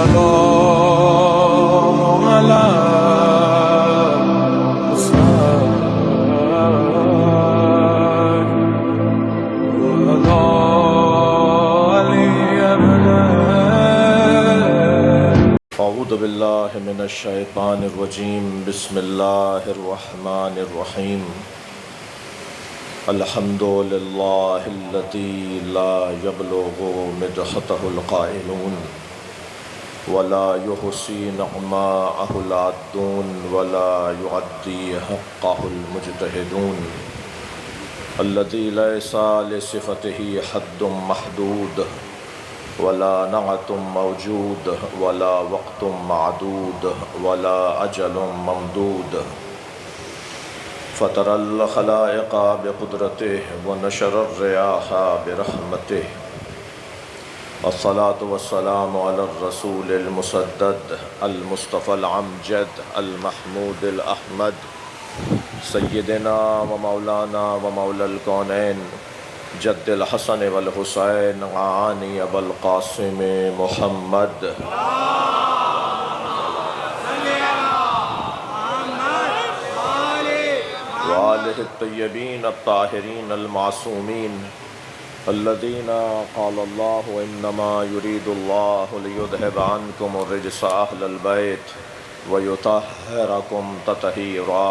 السلام على اعوذ باللہ من الشیطان الرجیم بسم اللہ الرحمن الرحیم الحمد للہ الذی لا یبلغ مدحتہ القائلون ولا یحصی نعماءہ العادون ولا یعدی حقہ المجتہدون الذی لیس لصفتہ حد محدود ولا نعت موجود ولا وقت معدود ولا اجل ممدود فطر الخلائق بقدرته ونشر الرياح برحمته الصلاة والسلام على الرسول المسدد المصطفى العمجد المحمود الأحمد سيدنا ومولانا ومولى الكونين جد الحسن والحسین عانی ابو القاسم محمد وآلہ الطیبین الطاہرین المعصومین الذین قال اللہ انما يريد اللہ لیذہب عنکم الرجس اہل البیت ویطہرکم تطہیرا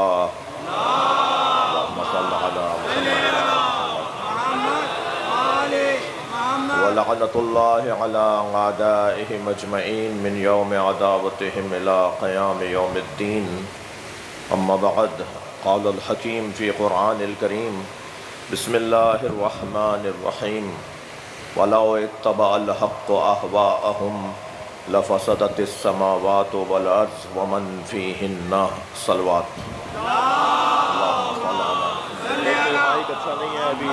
اللہم صل علی محمد ولعنة الله على أعدائهم أجمعين من يوم عداوتهم إلى قيام يوم الدين أما بعد قال الحكيم في قرآن الكريم بسم الله الرحمن الرحيم ولو اتبع الحق أهواءهم لفسدت السماوات والأرض ومن فيهن صلوات اللهم صل على مائک اچھا نہیں ہے ابھی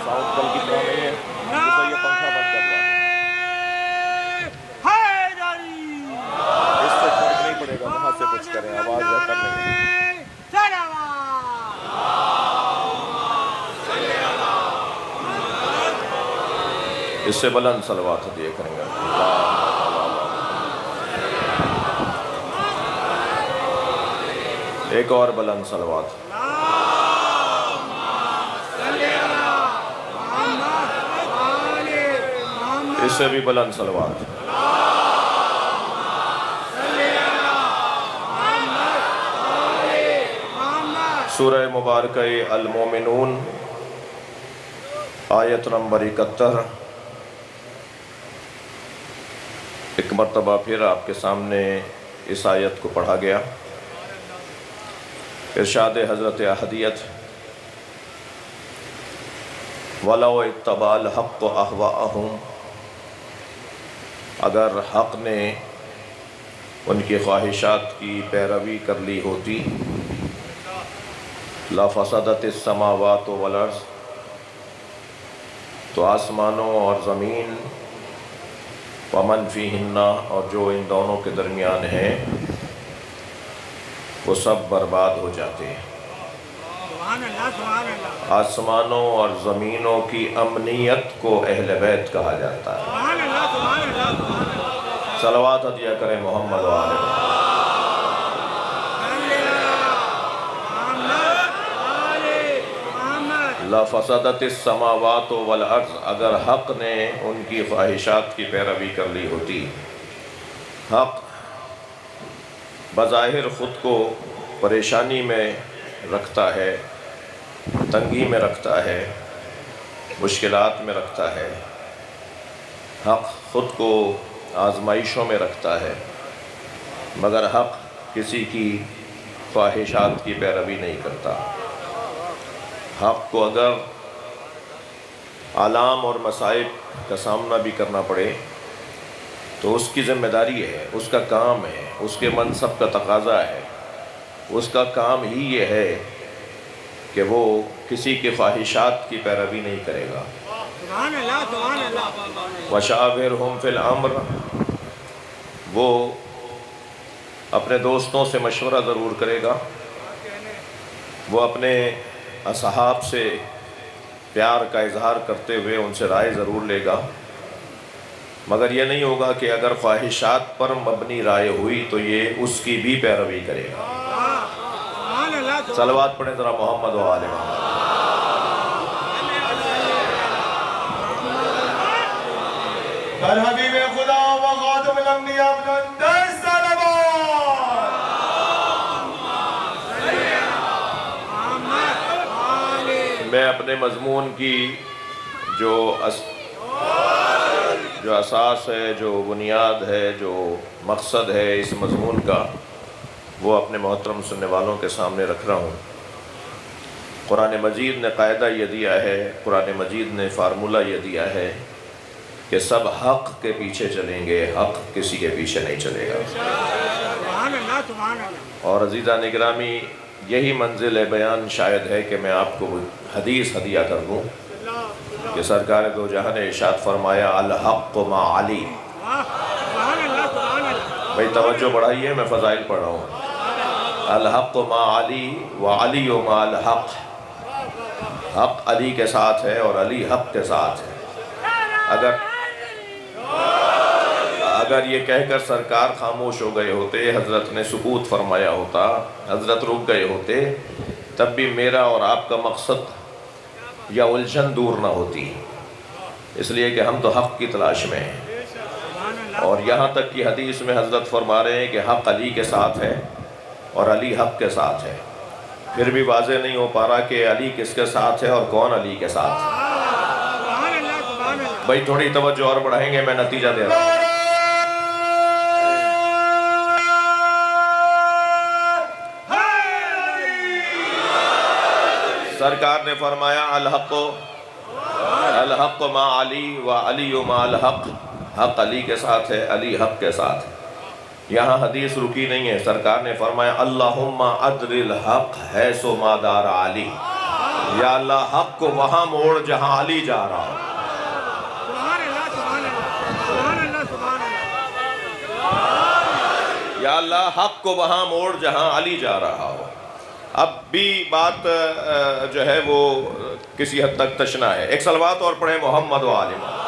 ساؤنڈ کل کی طرح نہیں ہے یہ پنکھا بند کر لو اس سے فرق نہیں پڑے گا وہاں سے کچھ کریں آواز بہتر نہیں ہے اس سے بلند صلوات دیا کریں گے ایک اور بلند صلوات اس سے بھی بلند صلوات سورہ مبارکہ المومنون آیت نمبر 71 ایک مرتبہ پھر آپ کے سامنے اس آیت کو پڑھا گیا ارشاد حضرت احدیت وَلَوْ اتَّبَعَ الْحَقُّ أَهْوَاءَهُمْ اگر حق نے ان کی خواہشات کی پیروی کر لی ہوتی لَفَسَدَتِ السَّمَاوَاتُ وَالْأَرْضُ تو آسمانوں اور زمین وَمَنْ فِيهِنَّ اور جو ان دونوں کے درمیان ہیں وہ سب برباد ہو جاتے ہیں آسمانوں اور زمینوں کی امنیت کو اہل بیت کہا جاتا ہے صلوات عطیہ کریں محمد وآلہ لَفَسَدَتِ السَّمَاوَاتُ وَالْأَرْضُ اگر حق نے ان کی خواہشات کی پیروی کر لی ہوتی حق بظاہر خود کو پریشانی میں رکھتا ہے تنگی میں رکھتا ہے مشکلات میں رکھتا ہے حق خود کو آزمائشوں میں رکھتا ہے مگر حق کسی کی خواہشات کی پیروی نہیں کرتا حق کو اگر آلام اور مصائب کا سامنا بھی کرنا پڑے تو اس کی ذمہ داری ہے اس کا کام ہے اس کے منصب کا تقاضا ہے اس کا کام ہی یہ ہے کہ وہ کسی کی خواہشات کی پیروی نہیں کرے گا وَشَاوِرْهُمْ فِي الْأَمْرِ وہ اپنے دوستوں سے مشورہ ضرور کرے گا وہ اپنے اصحاب سے پیار کا اظہار کرتے ہوئے ان سے رائے ضرور لے گا مگر یہ نہیں ہوگا کہ اگر خواہشات پر مبنی رائے ہوئی تو یہ اس کی بھی پیروی کرے گا۔ صلوات پڑھیں ذرا محمد و آل محمد۔ در حبیب خدا و خاتم الانبیاء بلند صلوات۔ میں اپنے مضمون کی جو اساس ہے، جو بنیاد ہے، جو مقصد ہے اس مضمون کا، وہ اپنے محترم سننے والوں کے سامنے رکھ رہا ہوں۔ قرآن مجید نے قاعدہ یہ دیا ہے، قرآن مجید نے فارمولہ یہ دیا ہے کہ سب حق کے پیچھے چلیں گے، حق کسی کے پیچھے نہیں چلے گا۔ اور عزیزان گرامی، یہی منزل بیان شاید ہے کہ میں آپ کو حدیث ہدیہ کر دوں کہ سرکار دو جہاں نے ارشاد فرمایا الحق مع علی۔ بھئی توجہ بڑھائیے، میں فضائل پڑھ رہا ہوں۔ الحق مع علی وعلی مع الحق، حق علی کے ساتھ ہے اور علی حق کے ساتھ ہے۔ اگر یہ کہہ کر سرکار خاموش ہو گئے ہوتے، حضرت نے سکوت فرمایا ہوتا، حضرت رک گئے ہوتے، تب بھی میرا اور آپ کا مقصد یا الجھن دور نہ ہوتی، اس لیے کہ ہم تو حق کی تلاش میں ہیں۔ اور یہاں تک کہ حدیث میں حضرت فرما رہے ہیں کہ حق علی کے ساتھ ہے اور علی حق کے ساتھ ہے، پھر بھی واضح نہیں ہو پا رہا کہ علی کس کے ساتھ ہے اور کون علی کے ساتھ ہے۔ بھائی تھوڑی توجہ اور بڑھائیں گے، میں نتیجہ دے رہا ہوں۔ سرکار نے فرمایا الحق مع علی وعلی مع الحق، حق علی کے ساتھ ہے، علی حق کے ساتھ ہے۔ یہاں حدیث رکی نہیں ہے، سرکار نے فرمایا اللہم ادر الحق حیث ما دار علی، یا اللہ حق کو وہاں موڑ جہاں علی جا رہا ہو۔ یا اللہ حق کو وہاں موڑ جہاں علی جا رہا ہو۔ اب بھی بات جو ہے وہ کسی حد تک تشنا ہے۔ ایک صلوات اور پڑھیں محمد و آل محمد۔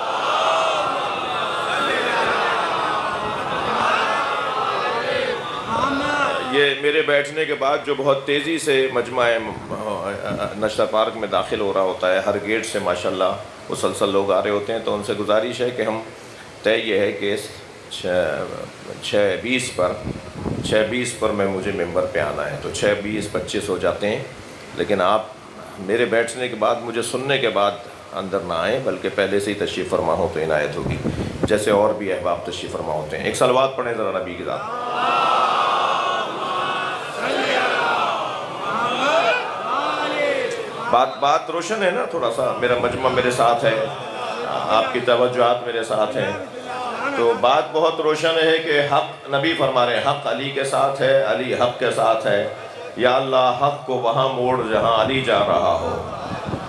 یہ میرے بیٹھنے کے بعد جو بہت تیزی سے مجمع نشتر پارک میں داخل ہو رہا ہوتا ہے، ہر گیٹ سے ماشاءاللہ مسلسل لوگ آ رہے ہوتے ہیں، تو ان سے گزارش ہے کہ ہم طے یہ ہے کہ 6:20 پر میں مجھے ممبر پہ آنا ہے، تو 6:20-25 ہو جاتے ہیں، لیکن آپ میرے بیٹھنے کے بعد مجھے سننے کے بعد اندر نہ آئیں، بلکہ پہلے سے ہی تشریف فرما ہو تو عنایت ہوگی، جیسے اور بھی احباب تشریف فرما ہوتے ہیں۔ ایک صلوات پڑھیں ذرا نبی کی ذات۔ بات روشن ہے نا؟ تھوڑا سا میرا مجمع میرے ساتھ ہے، آپ کی توجہات میرے ساتھ ہیں، تو بات بہت روشن ہے کہ حق، نبی فرما رہے ہیں حق علی کے ساتھ ہے، علی حق کے ساتھ ہے، یا اللہ حق کو وہاں موڑ جہاں علی جا رہا ہو۔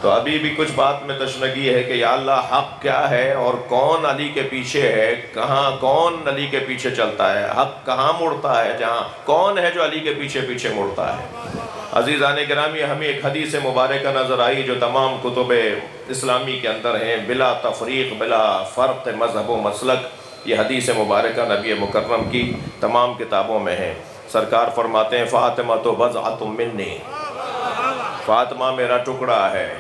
تو ابھی بھی کچھ بات میں تشنگی ہے کہ یا اللہ حق کیا ہے اور کون علی کے پیچھے ہے، کہاں کون علی کے پیچھے چلتا ہے، حق کہاں مڑتا ہے، جہاں کون ہے جو علی کے پیچھے پیچھے مڑتا ہے۔ عزیزان گرامی، ہمیں ایک حدیث مبارکہ نظر آئی جو تمام کتب اسلامی کے اندر ہیں، بلا تفریق، بلا فرق مذہب و مسلک، یہ حدیث مبارکہ نبی مکرم کی تمام کتابوں میں ہے۔ سرکار فرماتے ہیں فاطمہ تو بضعۃ منی، فاطمہ میرا ٹکڑا ہے،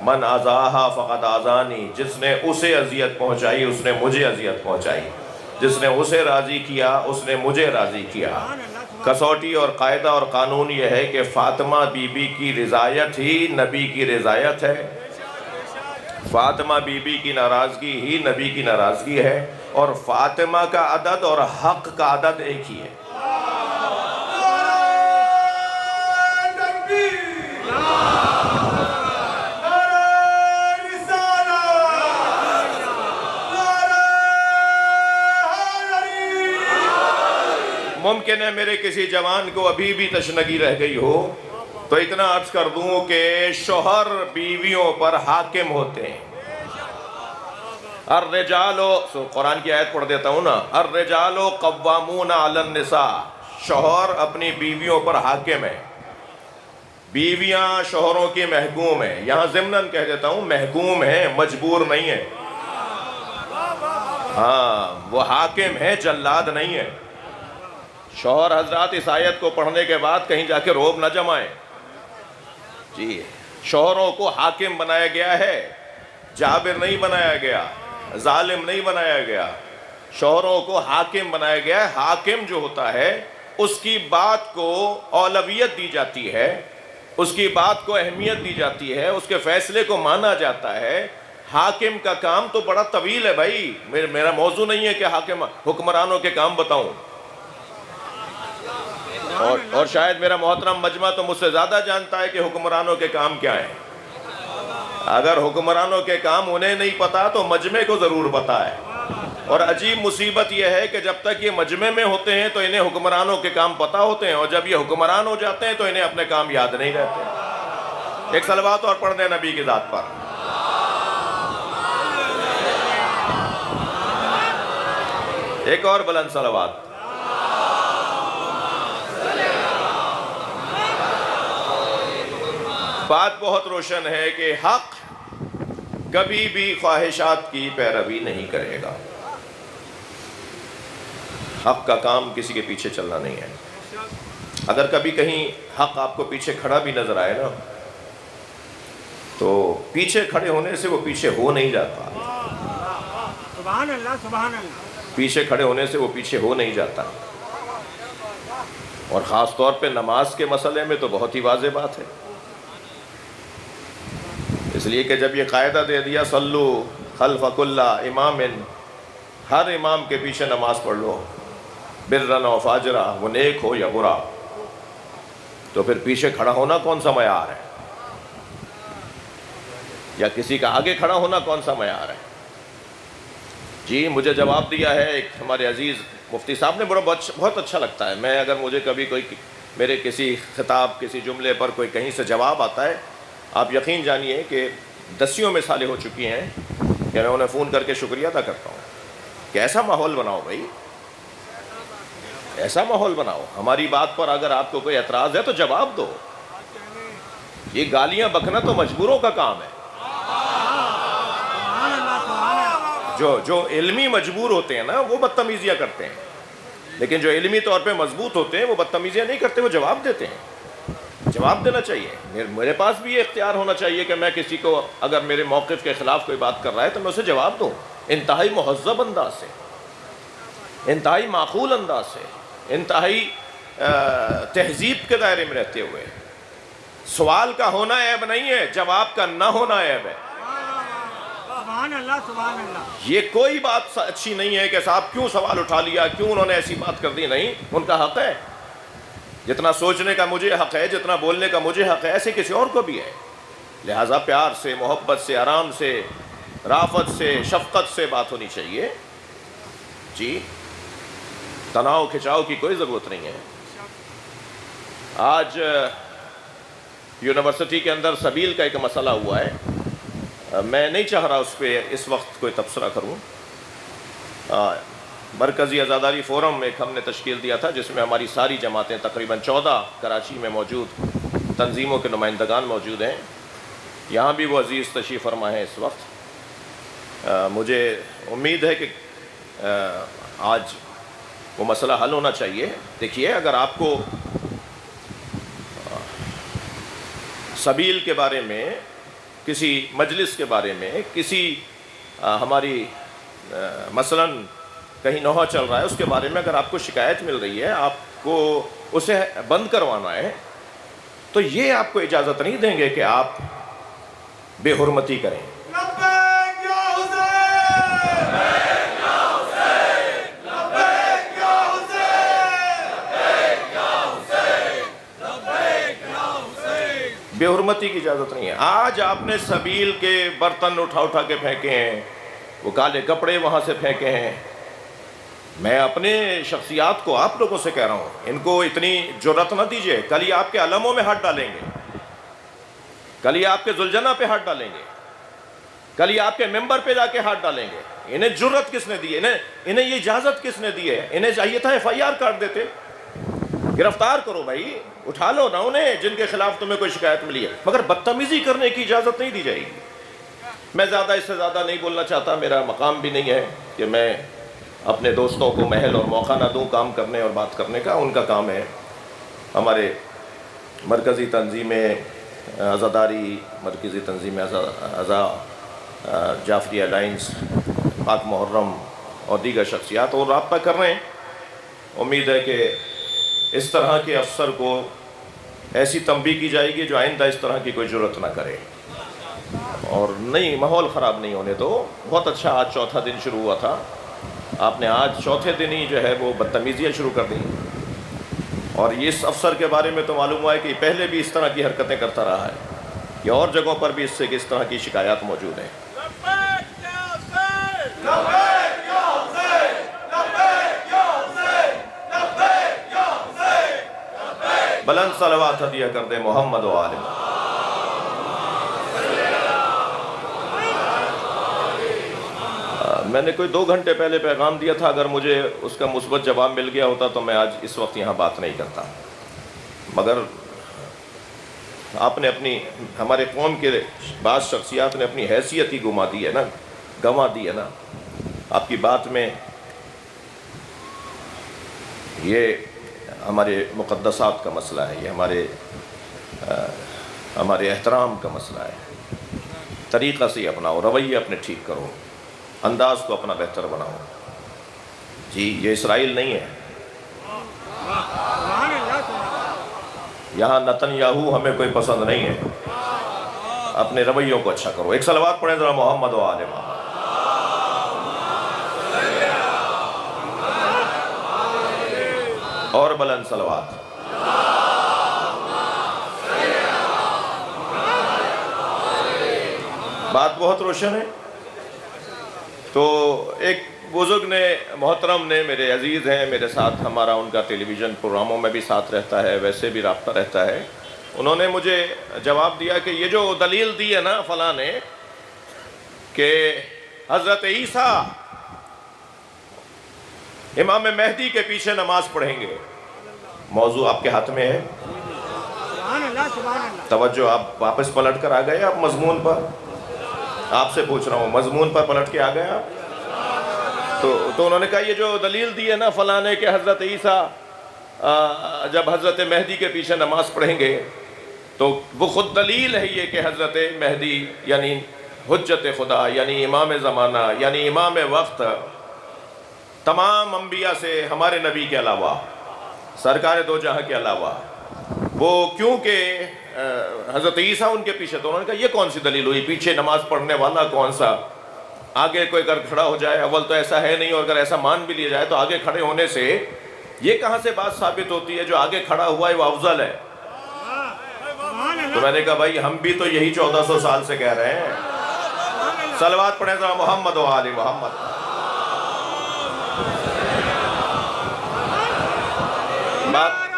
من اذاہا فقد اذانی، جس نے اسے اذیت پہنچائی اس نے مجھے اذیت پہنچائی، جس نے اسے راضی کیا اس نے مجھے راضی کیا۔ کسوٹی اور قاعدہ اور قانون یہ ہے کہ فاطمہ بی بی کی رضایت ہی نبی کی رضایت ہے، فاطمہ بی بی کی ناراضگی ہی نبی کی ناراضگی ہے، اور فاطمہ کا عدد اور حق کا عدد ایک ہی ہے۔ ممکن ہے میرے کسی جوان کو ابھی بھی تشنگی رہ گئی ہو تو اتنا عرض کر دوں کہ شوہر بیویوں پر حاکم ہوتے ہیں۔ قرآن کی آیت پڑھ دیتا ہوں نا، الرجال قوامون علی النساء، شوہر اپنی بیویوں پر حاکم ہے، بیویاں شوہروں کی محکوم ہیں۔ یہاں ضمناً کہہ دیتا ہوں محکوم ہیں، مجبور نہیں ہیں۔ ہاں وہ حاکم ہے، جلاد نہیں ہے۔ شوہر حضرات اس آیت کو پڑھنے کے بعد کہیں جا کے روب نہ جمائیں جی۔ شوہروں کو حاکم بنایا گیا ہے، جابر نہیں بنایا گیا، ظالم نہیں بنایا گیا، شوہروں کو حاکم بنایا گیا ہے۔ حاکم جو ہوتا ہے اس کی بات کو اولویت دی جاتی ہے، اس کی بات کو اہمیت دی جاتی ہے، اس کے فیصلے کو مانا جاتا ہے۔ حاکم کا کام تو بڑا طویل ہے بھائی، میرا موضوع نہیں ہے کہ حکمرانوں کے کام بتاؤں، اور شاید میرا محترم مجمع تو مجھ سے زیادہ جانتا ہے کہ حکمرانوں کے کام کیا ہیں۔ اگر حکمرانوں کے کام انہیں نہیں پتا تو مجمع کو ضرور پتا ہے۔ اور عجیب مصیبت یہ ہے کہ جب تک یہ مجمع میں ہوتے ہیں تو انہیں حکمرانوں کے کام پتا ہوتے ہیں، اور جب یہ حکمران ہو جاتے ہیں تو انہیں اپنے کام یاد نہیں رہتے۔ ایک صلوات اور پڑھ دیں نبی کی ذات پر۔ ایک اور بلند صلوات۔ بات بہت روشن ہے کہ حق کبھی بھی خواہشات کی پیروی نہیں کرے گا۔ حق کا کام کسی کے پیچھے چلنا نہیں ہے۔ اگر کبھی کہیں حق آپ کو پیچھے کھڑا بھی نظر آئے نا تو پیچھے کھڑے ہونے سے وہ پیچھے ہو نہیں جاتا۔ سبحان اللہ، سبحان اللہ۔ پیچھے کھڑے ہونے سے وہ پیچھے ہو نہیں جاتا، اور خاص طور پہ نماز کے مسئلے میں تو بہت ہی واضح بات ہے۔ اس لیے کہ جب یہ قاعدہ دے دیا صلو خلف کل امام، ہر امام کے پیچھے نماز پڑھ لو، برًا و فاجرا، وہ نیک ہو یا برا، تو پھر پیچھے کھڑا ہونا کون سا معیار ہے، یا کسی کا آگے کھڑا ہونا کون سا معیار ہے؟ جی مجھے جواب دیا ہے ایک ہمارے عزیز مفتی صاحب نے، بہت اچھا لگتا ہے۔ میں اگر مجھے کبھی کوئی میرے کسی خطاب، کسی جملے پر کوئی کہیں سے جواب آتا ہے، آپ یقین جانیے کہ دسیوں مثالیں ہو چکی ہیں کہ میں انہیں فون کر کے شکریہ ادا کرتا ہوں کہ ایسا ماحول بناؤ بھائی، ایسا ماحول بناؤ۔ ہماری بات پر اگر آپ کو کوئی اعتراض ہے تو جواب دو۔ یہ گالیاں بکنا تو مجبوروں کا کام ہے۔ جو علمی مجبور ہوتے ہیں نا وہ بدتمیزیاں کرتے ہیں، لیکن جو علمی طور پہ مضبوط ہوتے ہیں وہ بدتمیزیاں نہیں کرتے، وہ جواب دیتے ہیں۔ جواب دینا چاہیے۔ میرے پاس بھی یہ اختیار ہونا چاہیے کہ میں کسی کو اگر میرے موقف کے خلاف کوئی بات کر رہا ہے تو میں اسے جواب دوں، انتہائی مہذب انداز سے، انتہائی معقول انداز سے، انتہائی تہذیب کے دائرے میں رہتے ہوئے۔ سوال کا ہونا عیب نہیں ہے، جواب کا نہ ہونا عیب ہے۔ سبحان اللہ، سبحان اللہ۔ یہ کوئی بات اچھی نہیں ہے کہ صاحب کیوں سوال اٹھا لیا، کیوں انہوں نے ایسی بات کر دی۔ نہیں، ان کا حق ہے، جتنا سوچنے کا مجھے حق ہے، جتنا بولنے کا مجھے حق ہے، ایسے کسی اور کو بھی ہے۔ لہٰذا پیار سے، محبت سے، آرام سے، رافت سے، شفقت سے بات ہونی چاہیے جی۔ تناؤ کھچاؤ کی کوئی ضرورت نہیں ہے۔ آج یونیورسٹی کے اندر سبیل کا ایک مسئلہ ہوا ہے، میں نہیں چاہ رہا اس پہ اس وقت کوئی تبصرہ کروں۔ مرکزی عزاداری فورم ایک ہم نے تشکیل دیا تھا جس میں ہماری ساری جماعتیں، تقریباً 14 کراچی میں موجود تنظیموں کے نمائندگان موجود ہیں۔ یہاں بھی وہ عزیز تشریف فرما ہے اس وقت۔ مجھے امید ہے کہ آج وہ مسئلہ حل ہونا چاہیے۔ دیکھیے، اگر آپ کو سبیل کے بارے میں، کسی مجلس کے بارے میں، کسی ہماری مثلاً کہیں نوحہ چل رہا ہے اس کے بارے میں اگر آپ کو شکایت مل رہی ہے، آپ کو اسے بند کروانا ہے، تو یہ آپ کو اجازت نہیں دیں گے کہ آپ بے حرمتی کریں۔ لبیک یا حسین، لبیک یا حسین، لبیک یا حسین، لبیک یا حسین، لبیک یا حسین۔ بے حرمتی کی اجازت نہیں ہے۔ آج آپ نے سبیل کے برتن اٹھا کے پھینکے ہیں، وہ کالے کپڑے وہاں سے پھینکے ہیں۔ میں اپنے شخصیات کو آپ لوگوں سے کہہ رہا ہوں، ان کو اتنی جرأت نہ دیجیے۔ کل یہ آپ کے علموں میں ہاتھ ڈالیں گے، کل یہ آپ کے ذوالجنہ پہ ہاتھ ڈالیں گے، کل یہ آپ کے ممبر پہ جا کے ہاتھ ڈالیں گے۔ انہیں جرأت کس نے دی ہے؟ انہیں یہ اجازت کس نے دی ہے؟ انہیں چاہیے تھا FIR کاٹ دیتے، گرفتار کرو بھائی، اٹھا لو نا انہیں جن کے خلاف تمہیں کوئی شکایت ملی ہے، مگر بدتمیزی کرنے کی اجازت نہیں دی جائے گی۔ میں زیادہ اس سے زیادہ نہیں بولنا چاہتا، میرا مقام بھی نہیں ہے کہ میں اپنے دوستوں کو محل اور موقع نہ دوں کام کرنے اور بات کرنے کا. ان کا کام ہے. ہمارے مرکزی تنظیم عزاداری، مرکزی تنظیم عزا، جعفری الائنس، پاک محرم اور دیگر شخصیات اور رابطہ کر رہے ہیں. امید ہے کہ اس طرح کے افسر کو ایسی تنبیہ کی جائے گی جو آئندہ اس طرح کی کوئی جرت نہ کرے، اور نہیں ماحول خراب نہیں ہونے دو. بہت اچھا آج چوتھا دن شروع ہوا تھا، آپ نے آج چوتھے دن ہی جو ہے وہ بدتمیزیاں شروع کر دیں. اور اس افسر کے بارے میں تو معلوم ہوا ہے کہ پہلے بھی اس طرح کی حرکتیں کرتا رہا ہے، یا اور جگہوں پر بھی اس سے اس طرح کی شکایات موجود ہیں. بلند صلوات ہدیہ کر دے محمد و آل محمد. میں نے کوئی 2 گھنٹے پہلے پیغام دیا تھا، اگر مجھے اس کا مثبت جواب مل گیا ہوتا تو میں آج اس وقت یہاں بات نہیں کرتا. مگر آپ نے ہمارے قوم کے بعض شخصیات نے اپنی حیثیت ہی گنوا دی ہے نا. آپ کی بات میں یہ ہمارے مقدسات کا مسئلہ ہے، یہ ہمارے احترام کا مسئلہ ہے. طریقہ سے اپناؤ، رویے اپنے ٹھیک کرو، انداز کو اپنا بہتر بناؤ. جی یہ اسرائیل نہیں ہے. یہاں نتن یاہو ہمیں کوئی پسند نہیں ہے. اپنے رویوں کو اچھا کرو. ایک صلوات پڑھیں ذرا محمد و آل محمد. اور بلند صلوات. بات بہت روشن ہے. تو ایک بزرگ نے، محترم نے، میرے عزیز ہیں، میرے ساتھ ہمارا ان کا ٹیلی ویژن پروگراموں میں بھی ساتھ رہتا ہے، ویسے بھی رابطہ رہتا ہے. انہوں نے مجھے جواب دیا کہ یہ جو دلیل دی ہے نا فلاں نے کہ حضرت عیسیٰ امام مہدی کے پیچھے نماز پڑھیں گے، موضوع آپ کے ہاتھ میں ہے. توجہ، آپ واپس پلٹ کر آ گئے آپ مضمون پر. آپ سے پوچھ رہا ہوں، مضمون پر پلٹ کے آ گئے آپ. تو انہوں نے کہا یہ جو دلیل دی ہے نا فلاں نے کہ حضرت عیسیٰ جب حضرت مہدی کے پیچھے نماز پڑھیں گے تو وہ خود دلیل ہے یہ کہ حضرت مہدی یعنی حجت خدا، یعنی امام زمانہ، یعنی امام وقت، تمام انبیاء سے ہمارے نبی کے علاوہ، سرکار دو جہاں کے علاوہ، وہ کیونکہ حضرت عیسیٰ ان کے پیچھے. تو انہوں نے کہا یہ کون سی دلیل ہوئی؟ پیچھے نماز پڑھنے والا کون سا؟ آگے کوئی اگر کھڑا ہو جائے، اول تو ایسا ہے نہیں، اور اگر ایسا مان بھی لیا جائے تو آگے کھڑے ہونے سے یہ کہاں سے بات ثابت ہوتی ہے جو آگے کھڑا ہوا ہے وہ افضل ہے؟ تو میں نے کہا بھائی ہم بھی تو یہی 1400 سال سے کہہ رہے ہیں. صلوات پڑھیں ذرا محمد و آل محمد. بات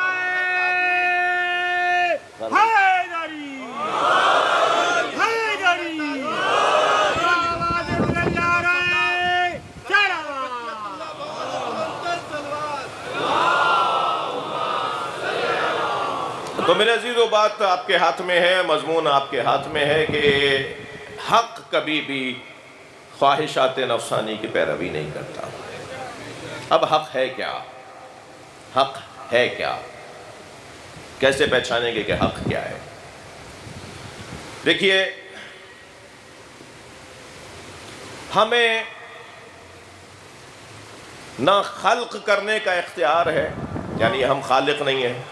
تو میرے عزیزو، بات آپ کے ہاتھ میں ہے، مضمون آپ کے ہاتھ میں ہے کہ حق کبھی بھی خواہشات نفسانی کی پیروی نہیں کرتا. اب حق ہے کیا؟ حق ہے کیا؟ کیسے پہچانیں گے کہ حق کیا ہے؟ دیکھیے، ہمیں نہ خلق کرنے کا اختیار ہے، یعنی ہم خالق نہیں ہیں،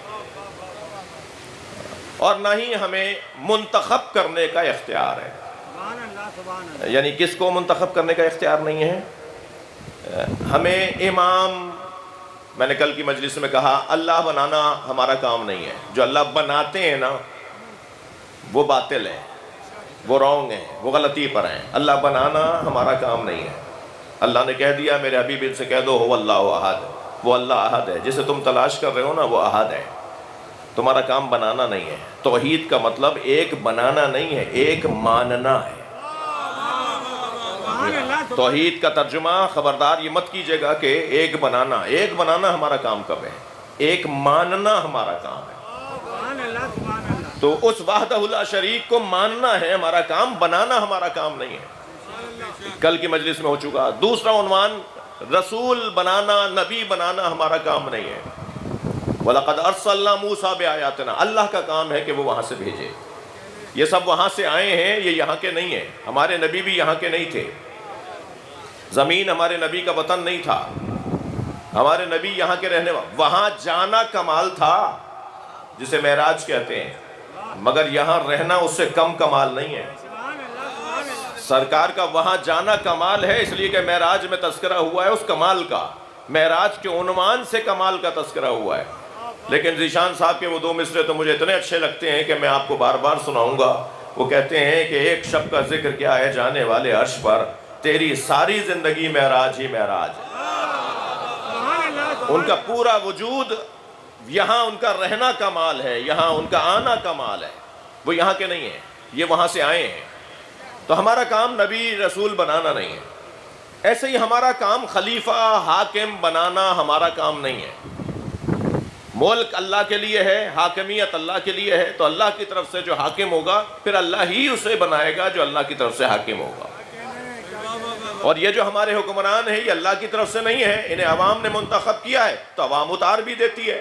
اور نہ ہی ہمیں منتخب کرنے کا اختیار ہے. یعنی کس کو منتخب کرنے کا اختیار نہیں ہے؟ ہمیں امام، میں نے کل کی مجلس میں کہا، اللہ بنانا ہمارا کام نہیں ہے. جو اللہ بناتے ہیں نا وہ باطل ہے، وہ رونگ ہیں، وہ غلطی پر ہیں. اللہ بنانا ہمارا کام نہیں ہے. اللہ نے کہہ دیا، میرے حبیب ان سے کہہ دو هو اللہ احد، وہ اللہ احد ہے. جسے تم تلاش کر رہے ہو نا وہ احد ہے. تمہارا کام بنانا نہیں ہے. توحید کا مطلب ایک بنانا نہیں ہے، ایک ماننا ہے. توحید کا ترجمہ خبردار یہ مت کیجئے گا کہ ایک بنانا ہمارا کام کب ہے؟ ایک ماننا ہمارا کام ہے. تو اس وحدہ لا شریک کو ماننا ہے ہمارا کام، بنانا ہمارا کام نہیں ہے. کل کی مجلس میں ہو چکا. دوسرا عنوان، رسول بنانا، نبی بنانا ہمارا کام نہیں ہے. وَلَقَدْ أَرْسَلْنَا مُوسَىٰ بِآيَاتِنَا، اللہ کا کام ہے کہ وہ وہاں سے بھیجے. یہ سب وہاں سے آئے ہیں، یہ یہاں کے نہیں ہیں. ہمارے نبی بھی یہاں کے نہیں تھے. زمین ہمارے نبی کا وطن نہیں تھا. ہمارے نبی یہاں کے رہنے والے. وہاں جانا کمال تھا جسے معراج کہتے ہیں، مگر یہاں رہنا اس سے کم کمال نہیں ہے. سرکار کا وہاں جانا کمال ہے، اس لیے کہ معراج میں تذکرہ ہوا ہے اس کمال کا. معراج کے عنوان سے کمال کا تذکرہ ہوا ہے. لیکن ذیشان صاحب کے وہ دو مصرے تو مجھے اتنے اچھے لگتے ہیں کہ میں آپ کو بار بار سناؤں گا. وہ کہتے ہیں کہ ایک شب کا ذکر کیا ہے جانے والے عرش پر، تیری ساری زندگی معراج ہی معراج ہے. ان کا پورا وجود یہاں، ان کا رہنا کمال ہے، یہاں ان کا آنا کمال ہے. وہ یہاں کے نہیں ہیں، یہ وہاں سے آئے ہیں. تو ہمارا کام نبی رسول بنانا نہیں ہے. ایسے ہی ہمارا کام خلیفہ حاکم بنانا ہمارا کام نہیں ہے. ملک اللہ کے لیے ہے، حاکمیت اللہ کے لیے ہے، تو اللہ کی طرف سے جو حاکم ہوگا پھر اللہ ہی اسے بنائے گا جو اللہ کی طرف سے حاکم ہوگا. اور یہ جو ہمارے حکمران ہیں یہ اللہ کی طرف سے نہیں ہے، انہیں عوام نے منتخب کیا ہے تو عوام اتار بھی دیتی ہے.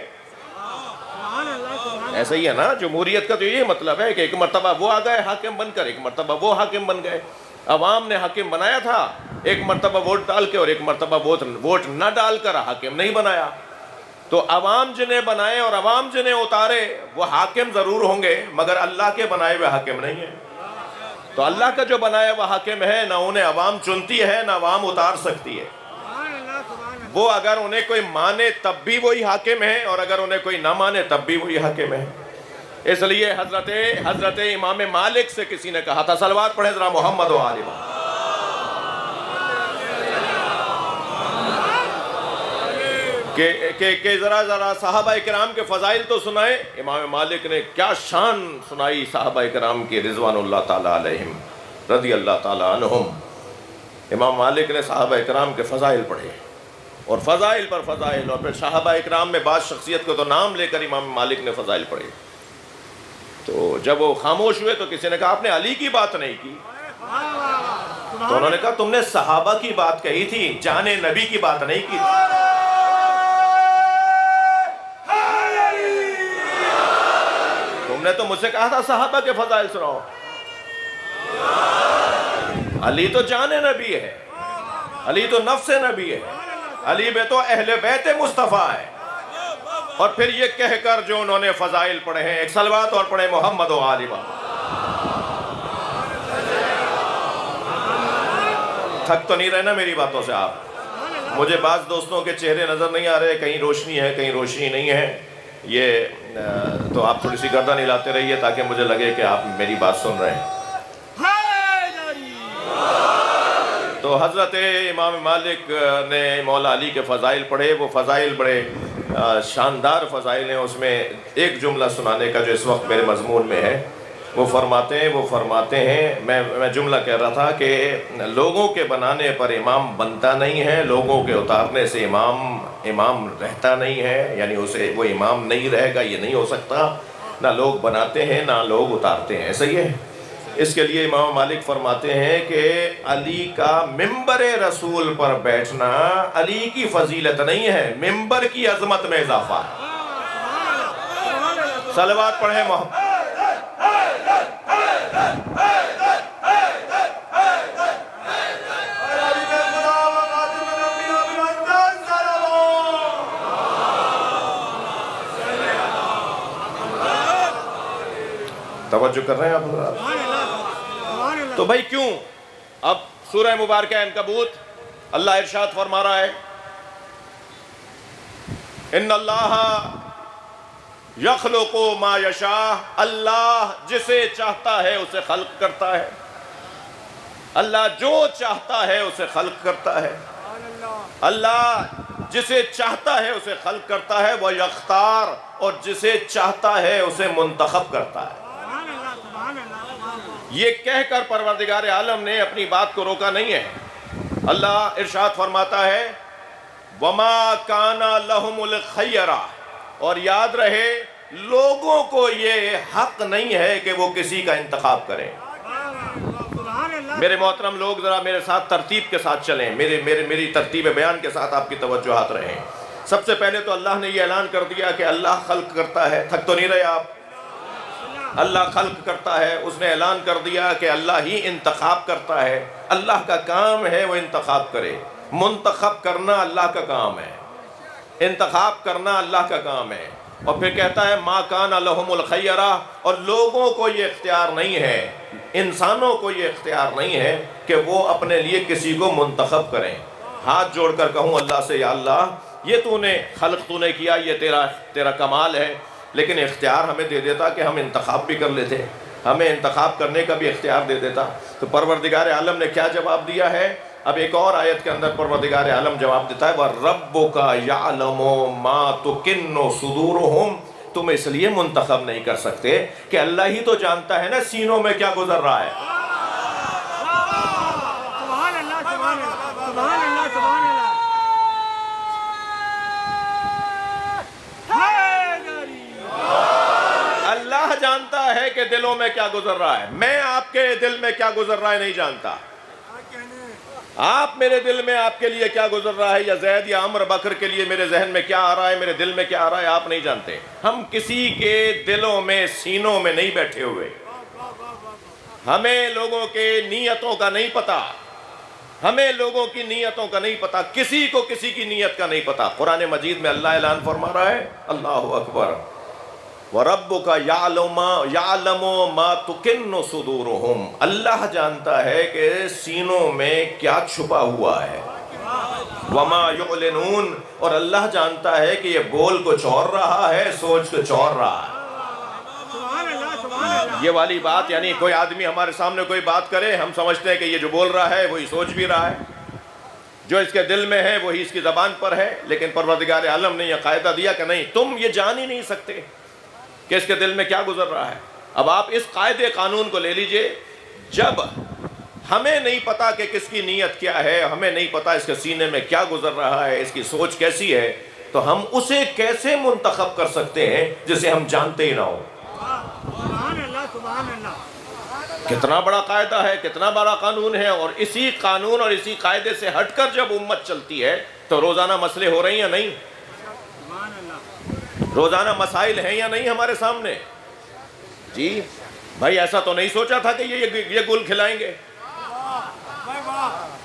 ایسا ہی ہے نا. جمہوریت کا تو یہ مطلب ہے کہ ایک مرتبہ وہ آ گئے حاکم بن کر، ایک مرتبہ وہ حاکم بن گئے. عوام نے حاکم بنایا تھا، ایک مرتبہ ووٹ ڈال کے اور ایک مرتبہ ووٹ نہ ڈال کر حاکم نہیں بنایا. تو عوام جنہیں بنائے اور عوام جنہیں اتارے وہ حاکم ضرور ہوں گے، مگر اللہ کے بنائے ہوئے حاکم نہیں ہیں. تو اللہ کا جو بنایا ہوا حاکم ہے، نہ انہیں عوام چنتی ہے نہ عوام اتار سکتی ہے. وہ اگر انہیں کوئی مانے تب بھی وہی حاکم ہے، اور اگر انہیں کوئی نہ مانے تب بھی وہی حاکم ہے. اس لیے حضرت امام مالک سے کسی نے کہا تھا، صلوات پڑھیں ذرا محمد و آل محمد، کہ ذرا صحابہ کرام کے فضائل تو سنائے. امام مالک نے کیا شان سنائی صحابہ کرام کی رضوان اللہ تعالیٰ علیہم رضی اللہ تعالیٰ عنہم. امام مالک نے صحابہ کرام کے فضائل پڑھے، اور فضائل پر فضائل، اور پھر صحابہ کرام میں بعض شخصیت کو تو نام لے کر امام مالک نے فضائل پڑھے. تو جب وہ خاموش ہوئے تو کسی نے کہا آپ نے علی کی بات نہیں کی. تو انہوں نے کہا تم نے صحابہ کی بات کہی تھی، جان نبی کی بات نہیں کی تھی. تم نے تو مجھ سے کہا تھا صحابہ کے فضائل سناؤ. علی تو جان نبی ہے، علی تو نفس نبی ہے، علی میں تو اہل بیت مصطفیٰ ہے. اور پھر یہ کہہ کر جو انہوں نے فضائل پڑھے ہیں، ایک صلوات اور پڑھے محمد و آل محمد. تھک تو نہیں رہے نا میری باتوں سے آپ؟ مجھے بعض دوستوں کے چہرے نظر نہیں آ رہے، کہیں روشنی ہے کہیں روشنی نہیں ہے. یہ تو آپ تھوڑی سی گردن ہلاتے رہیے تاکہ مجھے لگے کہ آپ میری بات سن رہے ہیں. تو حضرت امام مالک نے مولا علی کے فضائل پڑھے. وہ فضائل بڑے شاندار فضائل ہیں. اس میں ایک جملہ سنانے کا جو اس وقت میرے مضمون میں ہے. وہ فرماتے ہیں میں جملہ کہہ رہا تھا کہ لوگوں کے بنانے پر امام بنتا نہیں ہے، لوگوں کے اتارنے سے امام رہتا نہیں ہے. یعنی اسے وہ امام نہیں رہے گا، یہ نہیں ہو سکتا. نہ لوگ بناتے ہیں نہ لوگ اتارتے ہیں. ایسا ہی ہے. اس کے لیے امام مالک فرماتے ہیں کہ علی کا ممبر رسول پر بیٹھنا علی کی فضیلت نہیں ہے، ممبر کی عظمت میں اضافہ ہے. صلوات پڑھیں محمد. توجہ کر رہے ہیں آپ؟ تو بھائی کیوں؟ اب سورہ مبارکہ عنکبوت اللہ ارشاد فرما رہا ہے، ان اللہ یخلق ما یشاء. اللہ جسے چاہتا ہے اسے خلق کرتا ہے. اللہ جو چاہتا ہے اسے خلق کرتا ہے. اللہ جسے چاہتا ہے اسے خلق کرتا ہے. وہ یختار، اور جسے چاہتا ہے اسے منتخب کرتا ہے. یہ کہہ کر پروردگار عالم نے اپنی بات کو روکا نہیں ہے. اللہ ارشاد فرماتا ہے وَمَا كَانَ لَهُمُ الْخَيَّرَةُ، اور یاد رہے لوگوں کو یہ حق نہیں ہے کہ وہ کسی کا انتخاب کریں. میرے محترم لوگ ذرا میرے ساتھ ترتیب کے ساتھ چلیں، میری ترتیب بیان کے ساتھ آپ کی توجہات رہیں۔ سب سے پہلے تو اللہ نے یہ اعلان کر دیا کہ اللہ خلق کرتا ہے، تھک تو نہیں رہے آپ؟ اللہ خلق کرتا ہے، اس نے اعلان کر دیا کہ اللہ ہی انتخاب کرتا ہے، اللہ کا کام ہے وہ انتخاب کرے، منتخب کرنا اللہ کا کام ہے، انتخاب کرنا اللہ کا کام ہے۔ اور پھر کہتا ہے ما کان لہم الخیرہ، اور لوگوں کو یہ اختیار نہیں ہے، انسانوں کو یہ اختیار نہیں ہے کہ وہ اپنے لیے کسی کو منتخب کریں۔ ہاتھ جوڑ کر کہوں اللہ سے، یا اللہ یہ تو نے خلق تو نے کیا، یہ تیرا کمال ہے، لیکن اختیار ہمیں دے دیتا کہ ہم انتخاب بھی کر لیتے، ہمیں انتخاب کرنے کا بھی اختیار دے دیتا۔ تو پروردگار عالم نے کیا جواب دیا ہے؟ اب ایک اور آیت کے اندر پروردگار عالم جواب دیتا ہے وَرَبُّكَ يَعْلَمُ مَا تُكِنُّ صُدُورُهُمْ، تم اس لیے منتخب نہیں کر سکتے کہ اللہ ہی تو جانتا ہے نا سینوں میں کیا گزر رہا ہے۔ سبحان اللہ سبحان اللہ سبحان اللہ سبحان اللہ۔ اللہ جانتا ہے کہ دلوں میں کیا گزر رہا ہے، میں آپ کے دل میں کیا گزر رہا ہے نہیں جانتا۔ آپ میرے دل میں آپ کے لیے کیا گزر رہا ہے، یا زید یا عمر بکر کے لیے میرے ذہن میں کیا آ رہا ہے، میرے دل میں کیا آ رہا ہے، آپ نہیں جانتے۔ ہم کسی کے دلوں میں سینوں میں نہیں بیٹھے ہوئے، ہمیں لوگوں کے نیتوں کا نہیں پتا، ہمیں لوگوں کی نیتوں کا نہیں پتا، کسی کو کسی کی نیت کا نہیں پتا۔ قرآن مجید میں اللہ اعلان فرما رہا ہے، اللہ اکبر، وَرَبُّكَ يَعْلَمُ مَا تُكِنُّ صُدُورُهُمْ، اللہ جانتا ہے کہ سینوں میں کیا چھپا ہوا ہے، وَمَا يُعْلِنُونَ، اور اللہ جانتا ہے کہ یہ بول کچھ اور رہا ہے، سوچ کچھ اور رہا ہے۔ یہ والی بات، یعنی کوئی آدمی ہمارے سامنے کوئی بات کرے، ہم سمجھتے ہیں کہ یہ جو بول رہا ہے وہی سوچ بھی رہا ہے، جو اس کے دل میں ہے وہی اس کی زبان پر ہے، لیکن پروردگار عالم نے یہ قاعدہ دیا کہ نہیں، تم یہ جان ہی نہیں سکتے کہ اس کے دل میں کیا گزر رہا ہے۔ اب آپ اس قاعدے قانون کو لے لیجئے، جب ہمیں نہیں پتا کہ کس کی نیت کیا ہے، ہمیں نہیں پتا اس کے سینے میں کیا گزر رہا ہے، اس کی سوچ کیسی ہے، تو ہم اسے کیسے منتخب کر سکتے ہیں جسے ہم جانتے ہی نہ ہوں۔ سبحان اللہ سبحان اللہ۔ کتنا بڑا قاعدہ ہے، کتنا بڑا قانون ہے، اور اسی قانون اور اسی قاعدے سے ہٹ کر جب امت چلتی ہے تو روزانہ مسئلے ہو رہے ہیں یا نہیں؟ سبحان اللہ۔ روزانہ مسائل ہیں یا نہیں ہمارے سامنے؟ جی بھائی، ایسا تو نہیں سوچا تھا کہ یہ گل کھلائیں گے،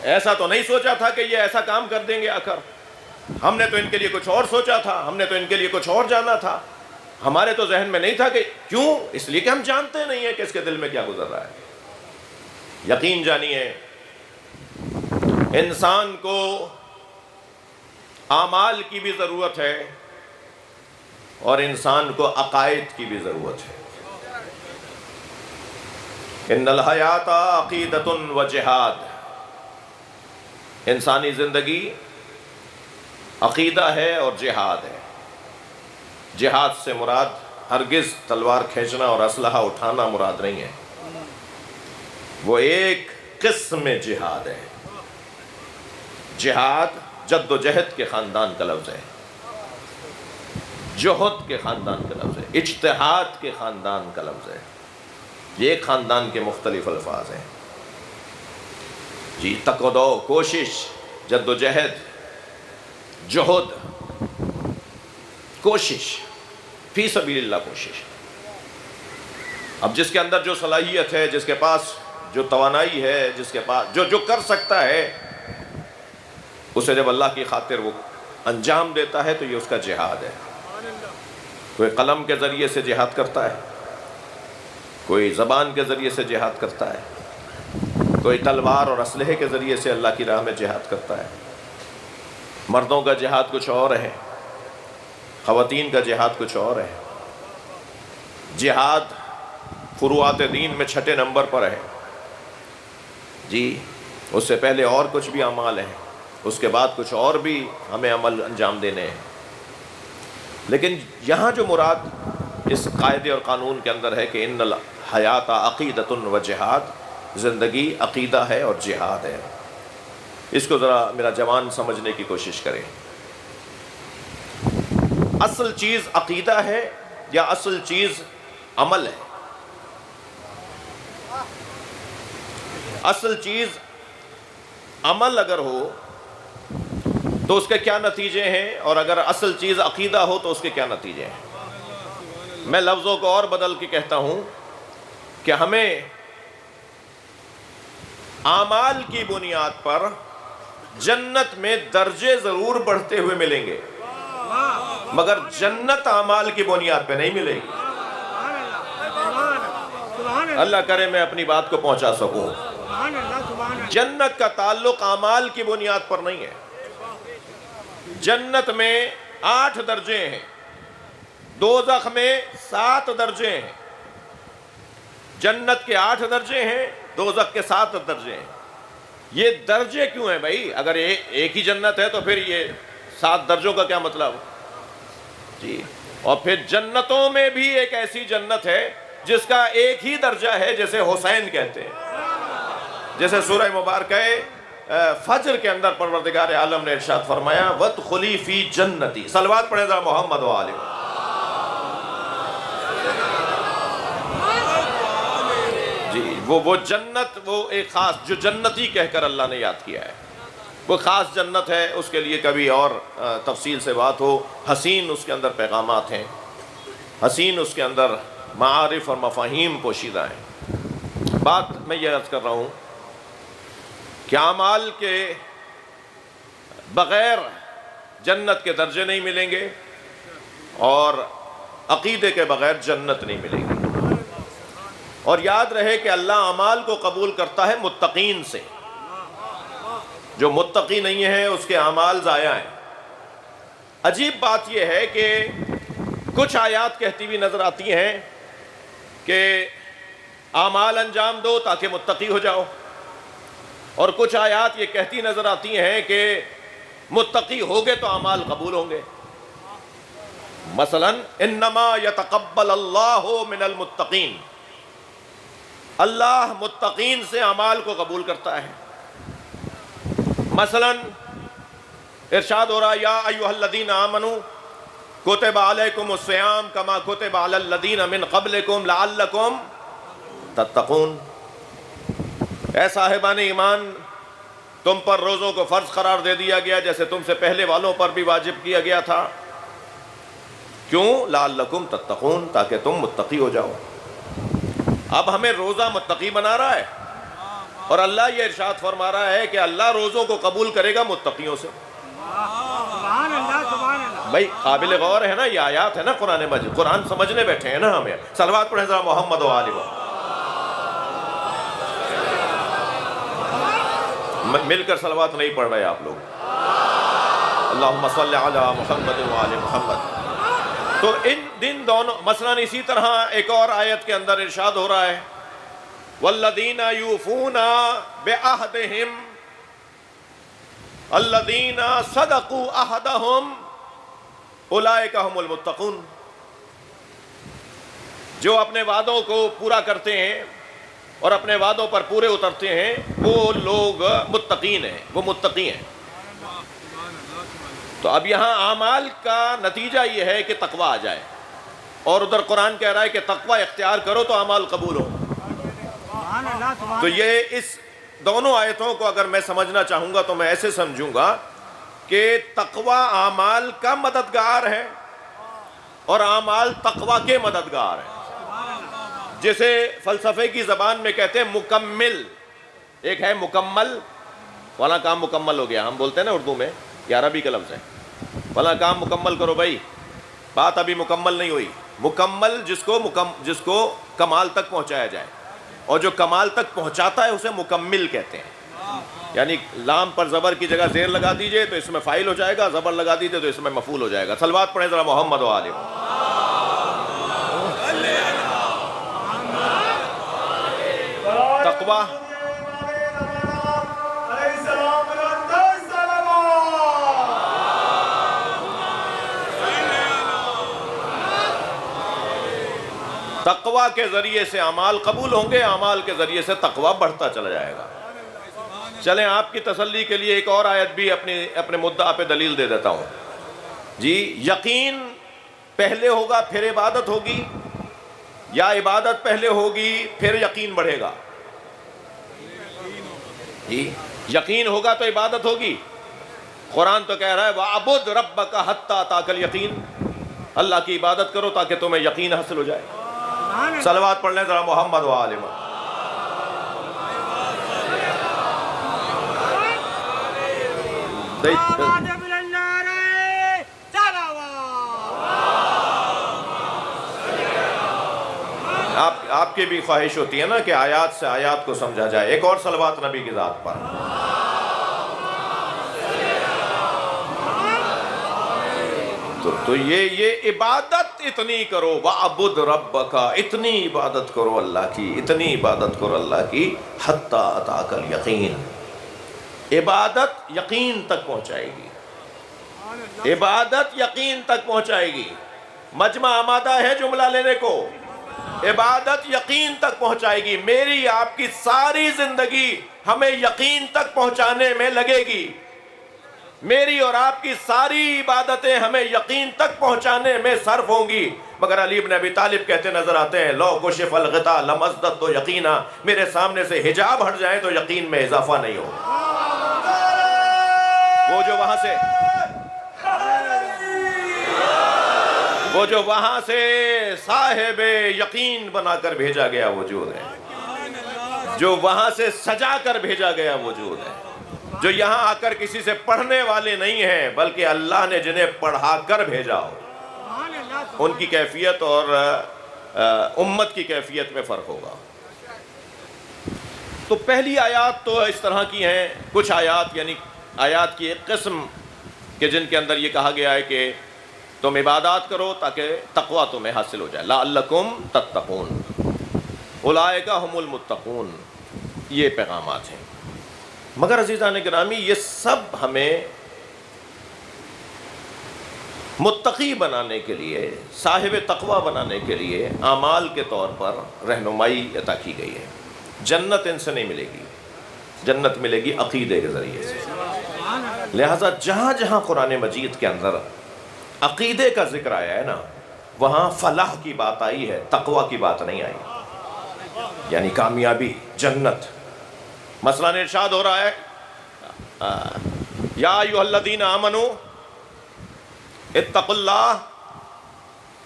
ایسا تو نہیں سوچا تھا کہ یہ ایسا کام کر دیں گے آ کر، ہم نے تو ان کے لیے کچھ اور سوچا تھا، ہم نے تو ان کے لیے کچھ اور جانا تھا، ہمارے تو ذہن میں نہیں تھا کہ کیوں؟ اس لیے کہ ہم جانتے نہیں ہیں کہ اس کے دل میں کیا گزر رہا ہے۔ یقین جانیے، انسان کو اعمال کی بھی ضرورت ہے اور انسان کو عقائد کی بھی ضرورت ہے۔ ان الحیات عقیدۃ و جہاد، انسانی زندگی عقیدہ ہے اور جہاد ہے۔ جہاد سے مراد ہرگز تلوار کھینچنا اور اسلحہ اٹھانا مراد نہیں ہے، وہ ایک قسم جہاد ہے۔ جہاد جد و جہد کے خاندان کا لفظ ہے، جہد کے خاندان کا لفظ ہے، اجتہاد کے خاندان کا لفظ ہے، یہ ایک خاندان کے مختلف الفاظ ہیں۔ جی، تقدو، کوشش، جد و جہد، جہد، کوشش، فی سبیل اللہ کوشش۔ اب جس کے اندر جو صلاحیت ہے، جس کے پاس جو توانائی ہے، جس کے پاس جو کر سکتا ہے، اسے جب اللہ کی خاطر وہ انجام دیتا ہے تو یہ اس کا جہاد ہے۔ کوئی قلم کے ذریعے سے جہاد کرتا ہے، کوئی زبان کے ذریعے سے جہاد کرتا ہے، کوئی تلوار اور اسلحے کے ذریعے سے اللہ کی راہ میں جہاد کرتا ہے۔ مردوں کا جہاد کچھ اور ہے، خواتین کا جہاد کچھ اور ہے۔ جہاد فروعات دین میں 6 نمبر پر ہے۔ جی، اس سے پہلے اور کچھ بھی اعمال ہیں، اس کے بعد کچھ اور بھی ہمیں عمل انجام دینے ہیں، لیکن یہاں جو مراد اس قاعدے اور قانون کے اندر ہے کہ ان الحیات عقیدۃ و جہاد، زندگی عقیدہ ہے اور جہاد ہے۔ اس کو ذرا میرا جوان سمجھنے کی کوشش کریں۔ اصل چیز عقیدہ ہے یا اصل چیز عمل ہے؟ اصل چیز عمل اگر ہو تو اس کے کیا نتیجے ہیں، اور اگر اصل چیز عقیدہ ہو تو اس کے کیا نتیجے ہیں۔ میں لفظوں کو اور بدل کے کہتا ہوں کہ ہمیں اعمال کی بنیاد پر جنت میں درجے ضرور بڑھتے ہوئے ملیں گے، مگر جنت اعمال کی بنیاد پہ نہیں ملے گی۔ اللہ کرے میں اپنی بات کو پہنچا سکوں۔ جنت کا تعلق اعمال کی بنیاد پر نہیں ہے۔ جنت میں 8 درجے ہیں، دوزخ میں 7 درجے ہیں۔ جنت کے 8 درجے ہیں، دوزخ کے 7 درجے ہیں۔ یہ درجے کیوں ہیں بھائی؟ اگر ایک ہی جنت ہے تو پھر یہ 7 درجوں کا کیا مطلب جی؟ اور پھر جنتوں میں بھی ایک ایسی جنت ہے جس کا ایک ہی درجہ ہے، جیسے حسین کہتے ہیں، جیسے سورہ مبارکہ فجر کے اندر پروردگار عالم نے ارشاد فرمایا وَادْخُلِي فِي جَنَّتِي۔ صلوات پڑھیں ذرا محمد و آلہ۔ جی وہ جنت، وہ ایک خاص جو جنتی کہہ کر اللہ نے یاد کیا ہے، وہ خاص جنت ہے۔ اس کے لیے کبھی اور تفصیل سے بات ہو۔ حسین اس کے اندر پیغامات ہیں، حسین اس کے اندر معارف اور مفاہیم پوشیدہ ہیں۔ بات میں یہ عرض کر رہا ہوں کہ اعمال کے بغیر جنت کے درجے نہیں ملیں گے، اور عقیدے کے بغیر جنت نہیں ملے گی۔ اور یاد رہے کہ اللہ اعمال کو قبول کرتا ہے متقین سے۔ جو متقی نہیں ہے اس کے اعمال ضائع ہیں۔ عجیب بات یہ ہے کہ کچھ آیات کہتی بھی نظر آتی ہیں کہ اعمال انجام دو تاکہ متقی ہو جاؤ، اور کچھ آیات یہ کہتی نظر آتی ہیں کہ متقی ہوگے تو اعمال قبول ہوں گے۔ مثلا انما یتقبل اللہ من المتقین، اللہ متقین سے اعمال کو قبول کرتا ہے۔ مثلا ارشاد ہو رہا یا ایھا الذین آمنوا کتب علیکم الصیام کما کتب علی الذین من قبلکم لعلکم تتقون۔ اے صاحبان ایمان، تم پر روزوں کو فرض قرار دے دیا گیا جیسے تم سے پہلے والوں پر بھی واجب کیا گیا تھا۔ کیوں؟ لعلکم تتقون، تاکہ تم متقی ہو جاؤ۔ اب ہمیں روزہ متقی بنا رہا ہے، اور اللہ یہ ارشاد فرما رہا ہے کہ اللہ روزوں کو قبول کرے گا متقیوں سے۔ بھائی قابل غور ہے نا، یہ آیات ہے نا قرآن مجید، قرآن سمجھنے بیٹھے ہیں نا ہمیں۔ صلوات پڑھیں ذرا محمد و آلہ۔ مل کر صلوات نہیں پڑھ رہے آپ لوگ۔ اللہم صلی علی محمد و آل محمد۔ تو ان دونوں مثلا اسی طرح ایک اور آیت کے اندر ارشاد ہو رہا ہے والذین یوفون بعہدہم الذین صدقوا عہدہم اولئک ھم المتقون۔ جو اپنے وعدوں کو پورا کرتے ہیں اور اپنے وعدوں پر پورے اترتے ہیں، وہ لوگ متقین ہیں، وہ متقی ہیں۔ تو اب یہاں اعمال کا نتیجہ یہ ہے کہ تقویٰ آ جائے، اور ادھر قرآن کہہ رہا ہے کہ تقویٰ اختیار کرو تو اعمال قبول ہو۔ تو یہ اس دونوں آیتوں کو اگر میں سمجھنا چاہوں گا تو میں ایسے سمجھوں گا کہ تقویٰ اعمال کا مددگار ہے اور اعمال تقویٰ کے مددگار ہیں۔ جسے فلسفے کی زبان میں کہتے ہیں مکمل۔ ایک ہے مکمل، فلاں کام مکمل ہو گیا، ہم بولتے ہیں نا اردو میں، یہ عربی کا لفظ ہے، فلاں کام مکمل کرو بھائی، بات ابھی مکمل نہیں ہوئی۔ مکمل جس کو کمال تک پہنچایا جائے، اور جو کمال تک پہنچاتا ہے اسے مکمل کہتے ہیں۔ یعنی لام پر زبر کی جگہ زیر لگا دیجئے تو اس میں فاعل ہو جائے گا، زبر لگا دیجئے تو اس میں مفعول ہو جائے گا۔ صلوات پڑھیں ذرا محمد و آلہ۔ تقویٰ تقویٰ کے ذریعے سے اعمال قبول ہوں گے، اعمال کے ذریعے سے تقویٰ بڑھتا چلا جائے گا۔ چلیں آپ کی تسلی کے لیے ایک اور آیت بھی اپنے مدعا پہ دلیل دے دیتا ہوں جی۔ یقین پہلے ہوگا پھر عبادت ہوگی، یا عبادت پہلے ہوگی پھر یقین بڑھے گا؟ جی یقین ہوگا تو عبادت ہوگی. قرآن تو کہہ رہا ہے وَعْبُدْ رَبَّكَ حَتَّى أَتَاكَ الْيَقِينُ. اللہ کی عبادت کرو تاکہ تمہیں یقین حاصل ہو جائے. صلوات پڑھ لیں ذرا محمد و آل محمد. آپ کی بھی خواہش ہوتی ہے نا کہ آیات سے آیات کو سمجھا جائے. ایک اور صلوات نبی کی ذات پر. تو یہ عبادت اتنی کرو وَعْبُدْ رَبَّكَ, اتنی عبادت کرو اللہ کی, اتنی عبادت کرو اللہ کی حَتَّى أَتَاكَ الْيَقِينُ. عبادت یقین تک پہنچائے گی. عبادت یقین تک پہنچائے گی. مجمع آمادہ ہے جملہ لینے کو. عبادت یقین تک پہنچائے گی. میری آپ کی ساری زندگی ہمیں یقین تک پہنچانے میں لگے گی. میری اور آپ کی ساری عبادتیں ہمیں یقین تک پہنچانے میں صرف ہوں گی. مگر علی بن ابی طالب کہتے نظر آتے ہیں لو کشف الغطاء لمزددت یقینا. میرے سامنے سے حجاب ہٹ جائیں تو یقین میں اضافہ نہیں ہوگا. وہ جو وہاں سے صاحب یقین بنا کر بھیجا گیا وجود ہے, جو وہاں سے سجا کر بھیجا گیا وجود ہے, جو یہاں آ کر کسی سے پڑھنے والے نہیں ہیں بلکہ اللہ نے جنہیں پڑھا کر بھیجا ہو, ان کی کیفیت اور امت کی کیفیت میں فرق ہوگا. تو پہلی آیات تو اس طرح کی ہیں. کچھ آیات یعنی آیات کی ایک قسم کہ جن کے اندر یہ کہا گیا ہے کہ تم عبادات کرو تاکہ تقوی تمہیں حاصل ہو جائے. لعلکم تتقون اولئک هم المتقون. یہ پیغامات ہیں. مگر عزیزان گرامی یہ سب ہمیں متقی بنانے کے لیے, صاحب تقوی بنانے کے لیے اعمال کے طور پر رہنمائی عطا کی گئی ہے. جنت ان سے نہیں ملے گی. جنت ملے گی عقیدے کے ذریعے سے. لہٰذا جہاں جہاں قرآن مجید کے اندر عقیدے کا ذکر آیا ہے نا, وہاں فلاح کی بات آئی ہے, تقوی کی بات نہیں آئی. یعنی کامیابی, جنت. مثلا ارشاد ہو رہا ہے یا ایھا الذین آمنوا اتقوا اللہ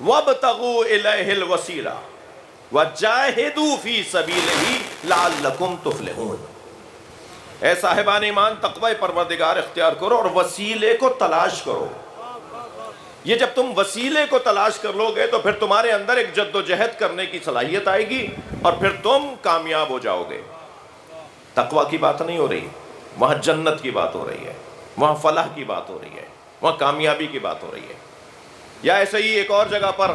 وابتغوا الیہ الوسیلہ وجاہدوا فی سبیلہ لعلکم تفلحون. اے صاحبان ایمان تقوی پروردگار اختیار کرو اور وسیلے کو تلاش کرو. یہ جب تم وسیلے کو تلاش کر لو گے تو پھر تمہارے اندر ایک جد و جہد کرنے کی صلاحیت آئے گی اور پھر تم کامیاب ہو جاؤ گے. تقوی کی بات نہیں ہو رہی, وہاں جنت کی بات ہو رہی ہے, وہاں فلاح کی بات ہو رہی ہے, وہاں کامیابی کی بات ہو رہی ہے. یا ایسے ہی ایک اور جگہ پر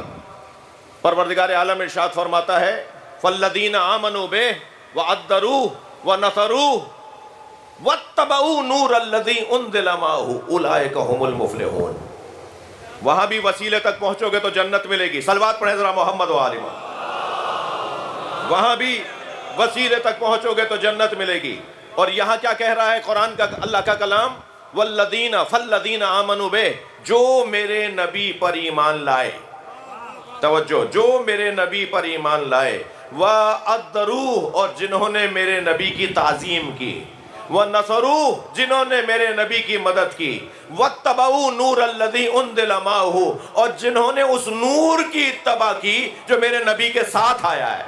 پروردگار عالم ارشاد فرماتا ہے فالذین آمنوا بہ وعذروہ ونصروہ واتبعوا نور الذی انزل معہ اولئک هم المفلحون. وہاں بھی وسیلے تک پہنچو گے تو جنت ملے گی. صلوات پڑھیں ذرا محمد و آل محمد. وہاں بھی وسیلے تک پہنچو گے تو جنت ملے گی. اور یہاں کیا کہہ رہا ہے قرآن کا اللہ کا کلام فالذین آمنوا بہ, جو میرے نبی پر ایمان لائے. توجہ, جو میرے نبی پر ایمان لائے. وَعَذَّرُوهُ, اور جنہوں نے میرے نبی کی تعظیم کی. وَنَصَرُوهُ, جنہوں نے میرے نبی کی مدد کی. وَاتَّبَعُوا نُورَ الَّذِي أُنزِلَ مَعَهُ, اور جنہوں نے اس نور کی اتباع کی جو میرے نبی کے ساتھ آیا ہے.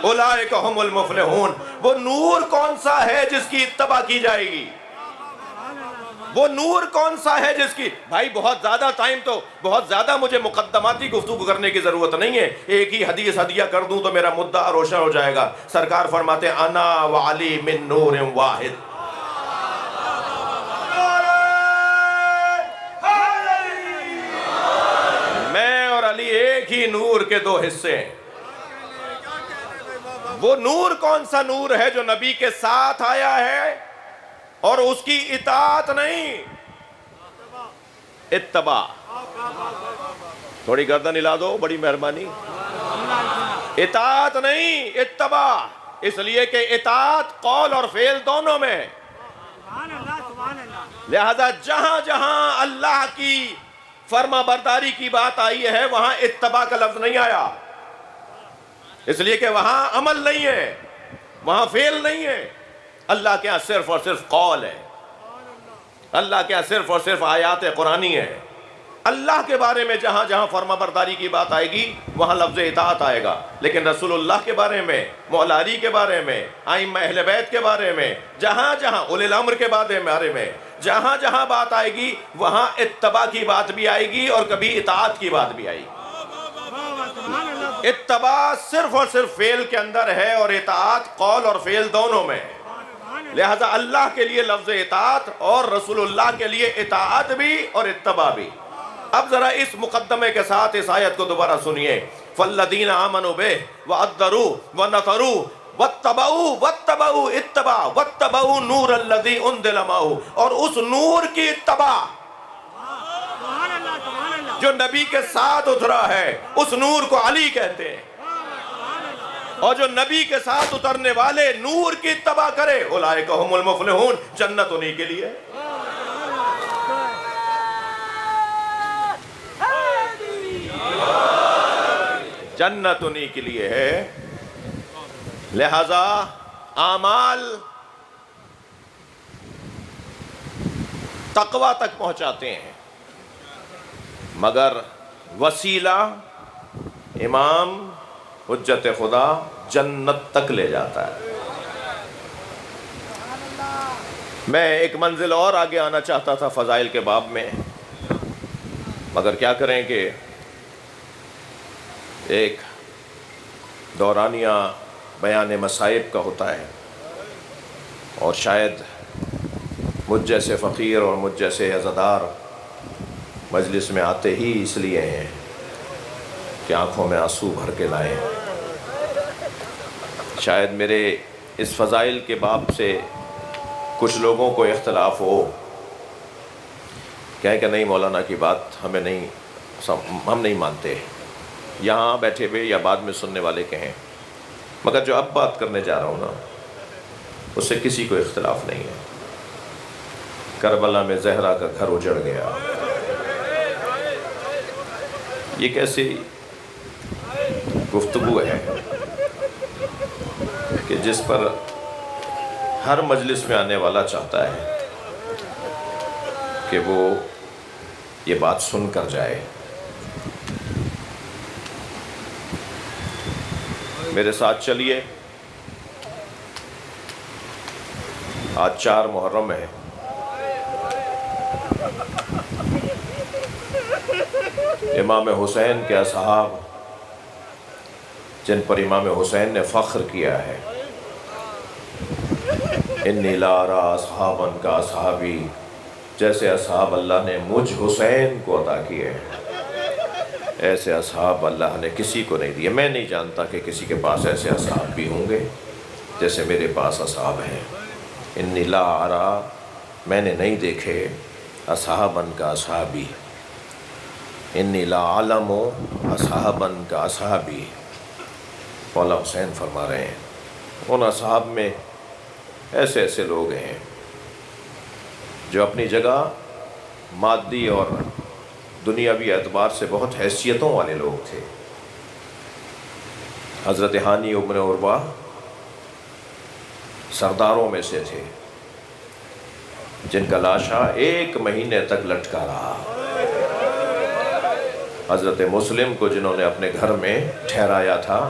اولئک هم المفلحون. وہ نور کون سا ہے جس کی اتباع کی جائے گی؟ وہ نور کون سا ہے جس کی؟ بھائی بہت زیادہ ٹائم تو بہت زیادہ مجھے مقدماتی گفتگو کرنے کی ضرورت نہیں ہے. ایک ہی حدیث ہدیہ کر دوں تو میرا مدعا روشن ہو جائے گا. سرکار فرماتے ہیں انا وعلی من نور واحد. میں اور علی ایک ہی نور کے دو حصے ہیں. وہ نور کون سا نور ہے جو نبی کے ساتھ آیا ہے اور اس کی اطاعت نہیں, اتباع. تھوڑی گردن ہلا دو, بڑی مہربانی. اطاعت نہیں, اتباع. اس لیے کہ اطاعت قول اور فعل دونوں میں. لہذا جہاں جہاں اللہ کی فرما برداری کی بات آئی ہے وہاں اتباع کا لفظ نہیں آیا. اس لیے کہ وہاں عمل نہیں ہے, وہاں فعل نہیں ہے. اللہ کے ہاں صرف اور صرف قول ہے، اللہ کے ہاں صرف اور صرف آیات قرآنی ہے۔ اللہ کے بارے میں جہاں جہاں فرما برداری کی بات آئے گی وہاں لفظ اطاعت آئے گا، لیکن رسول اللہ کے بارے میں، مولا علی کے بارے میں، ائمہ اہل بیت کے بارے میں، جہاں جہاں اولی الامر کے بارے میں جہاں جہاں بات آئے گی وہاں اتباع کی بات بھی آئے گی اور کبھی اطاعت کی بات بھی آئے گی۔ اتباع صرف اور صرف فعل کے اندر ہے اور اطاعت قول اور فعل دونوں میں، لہذا اللہ کے لیے لفظ اطاعت اور رسول اللہ کے لیے اطاعت بھی اور اتباع بھی۔ اب ذرا اس مقدمے کے ساتھ اس آیت کو دوبارہ سنیے، فَالَّذِينَ آمَنُوا بِهِ وَعَدَّرُوا وَنَصَرُوا وَاتَّبَعُوا اتَّبَعُوا وَاتَّبَعُوا نُورَ الَّذِي أُنزِلَ مَعَهُ، اور اس نور کی اتباع جو نبی کے ساتھ اترا ہے، اس نور کو علی کہتے ہیں، اور جو نبی کے ساتھ اترنے والے نور کی اتباع کرے اولئک ھم المفلحون، جنت انہی کے لیے۔ جنت انہی کے لیے ہے، لہذا اعمال تقوی تک پہنچاتے ہیں، مگر وسیلہ امام حجت خدا جنت تک لے جاتا ہے۔ میں ایک منزل اور آگے آنا چاہتا تھا فضائل کے باب میں، مگر کیا کریں کہ ایک دورانیہ بیان مصائب کا ہوتا ہے، اور شاید مجھ جیسے فقیر اور مجھ جیسے عزادار مجلس میں آتے ہی اس لیے ہیں کہ آنکھوں میں آنسو بھر کے لائیں۔ شاید میرے اس فضائل کے باب سے کچھ لوگوں کو اختلاف ہو، کہیں کہ نہیں مولانا کی بات ہم نہیں مانتے، یہاں بیٹھے ہوئے یا بعد میں سننے والے کہیں، مگر جو اب بات کرنے جا رہا ہوں نا اس سے کسی کو اختلاف نہیں ہے۔ کربلا میں زہرا کا گھر اجڑ گیا، یہ کیسی گفتگو ہے کہ جس پر ہر مجلس میں آنے والا چاہتا ہے کہ وہ یہ بات سن کر جائے۔ میرے ساتھ چلیے، آج 4 محرم ہے، امام حسین کے اصحاب جن پر امام حسین نے فخر کیا ہے، انی لا ارا اصحابا کا اصحابی، جیسے اصحاب اللہ نے مجھ حسین کو عطا کیے ایسے اصحاب اللہ نے کسی کو نہیں دیے۔ میں نہیں جانتا کہ کسی کے پاس ایسے اصحاب بھی ہوں گے جیسے میرے پاس اصحاب ہیں۔ انی لا ارا، میں نے نہیں دیکھے، اصحابا کا اصحابی، انی لا علم اصحابا کا اصحابی۔ مولا حسین فرما رہے ہیں ان اصحاب میں ایسے ایسے لوگ ہیں جو اپنی جگہ مادی اور دنیاوی اعتبار سے بہت حیثیتوں والے لوگ تھے۔ حضرت ہانی ابن عروہ سرداروں میں سے تھے جن کا لاشا 1 مہینے تک لٹکا رہا۔ حضرت مسلم کو جنہوں نے اپنے گھر میں ٹھہرایا تھا،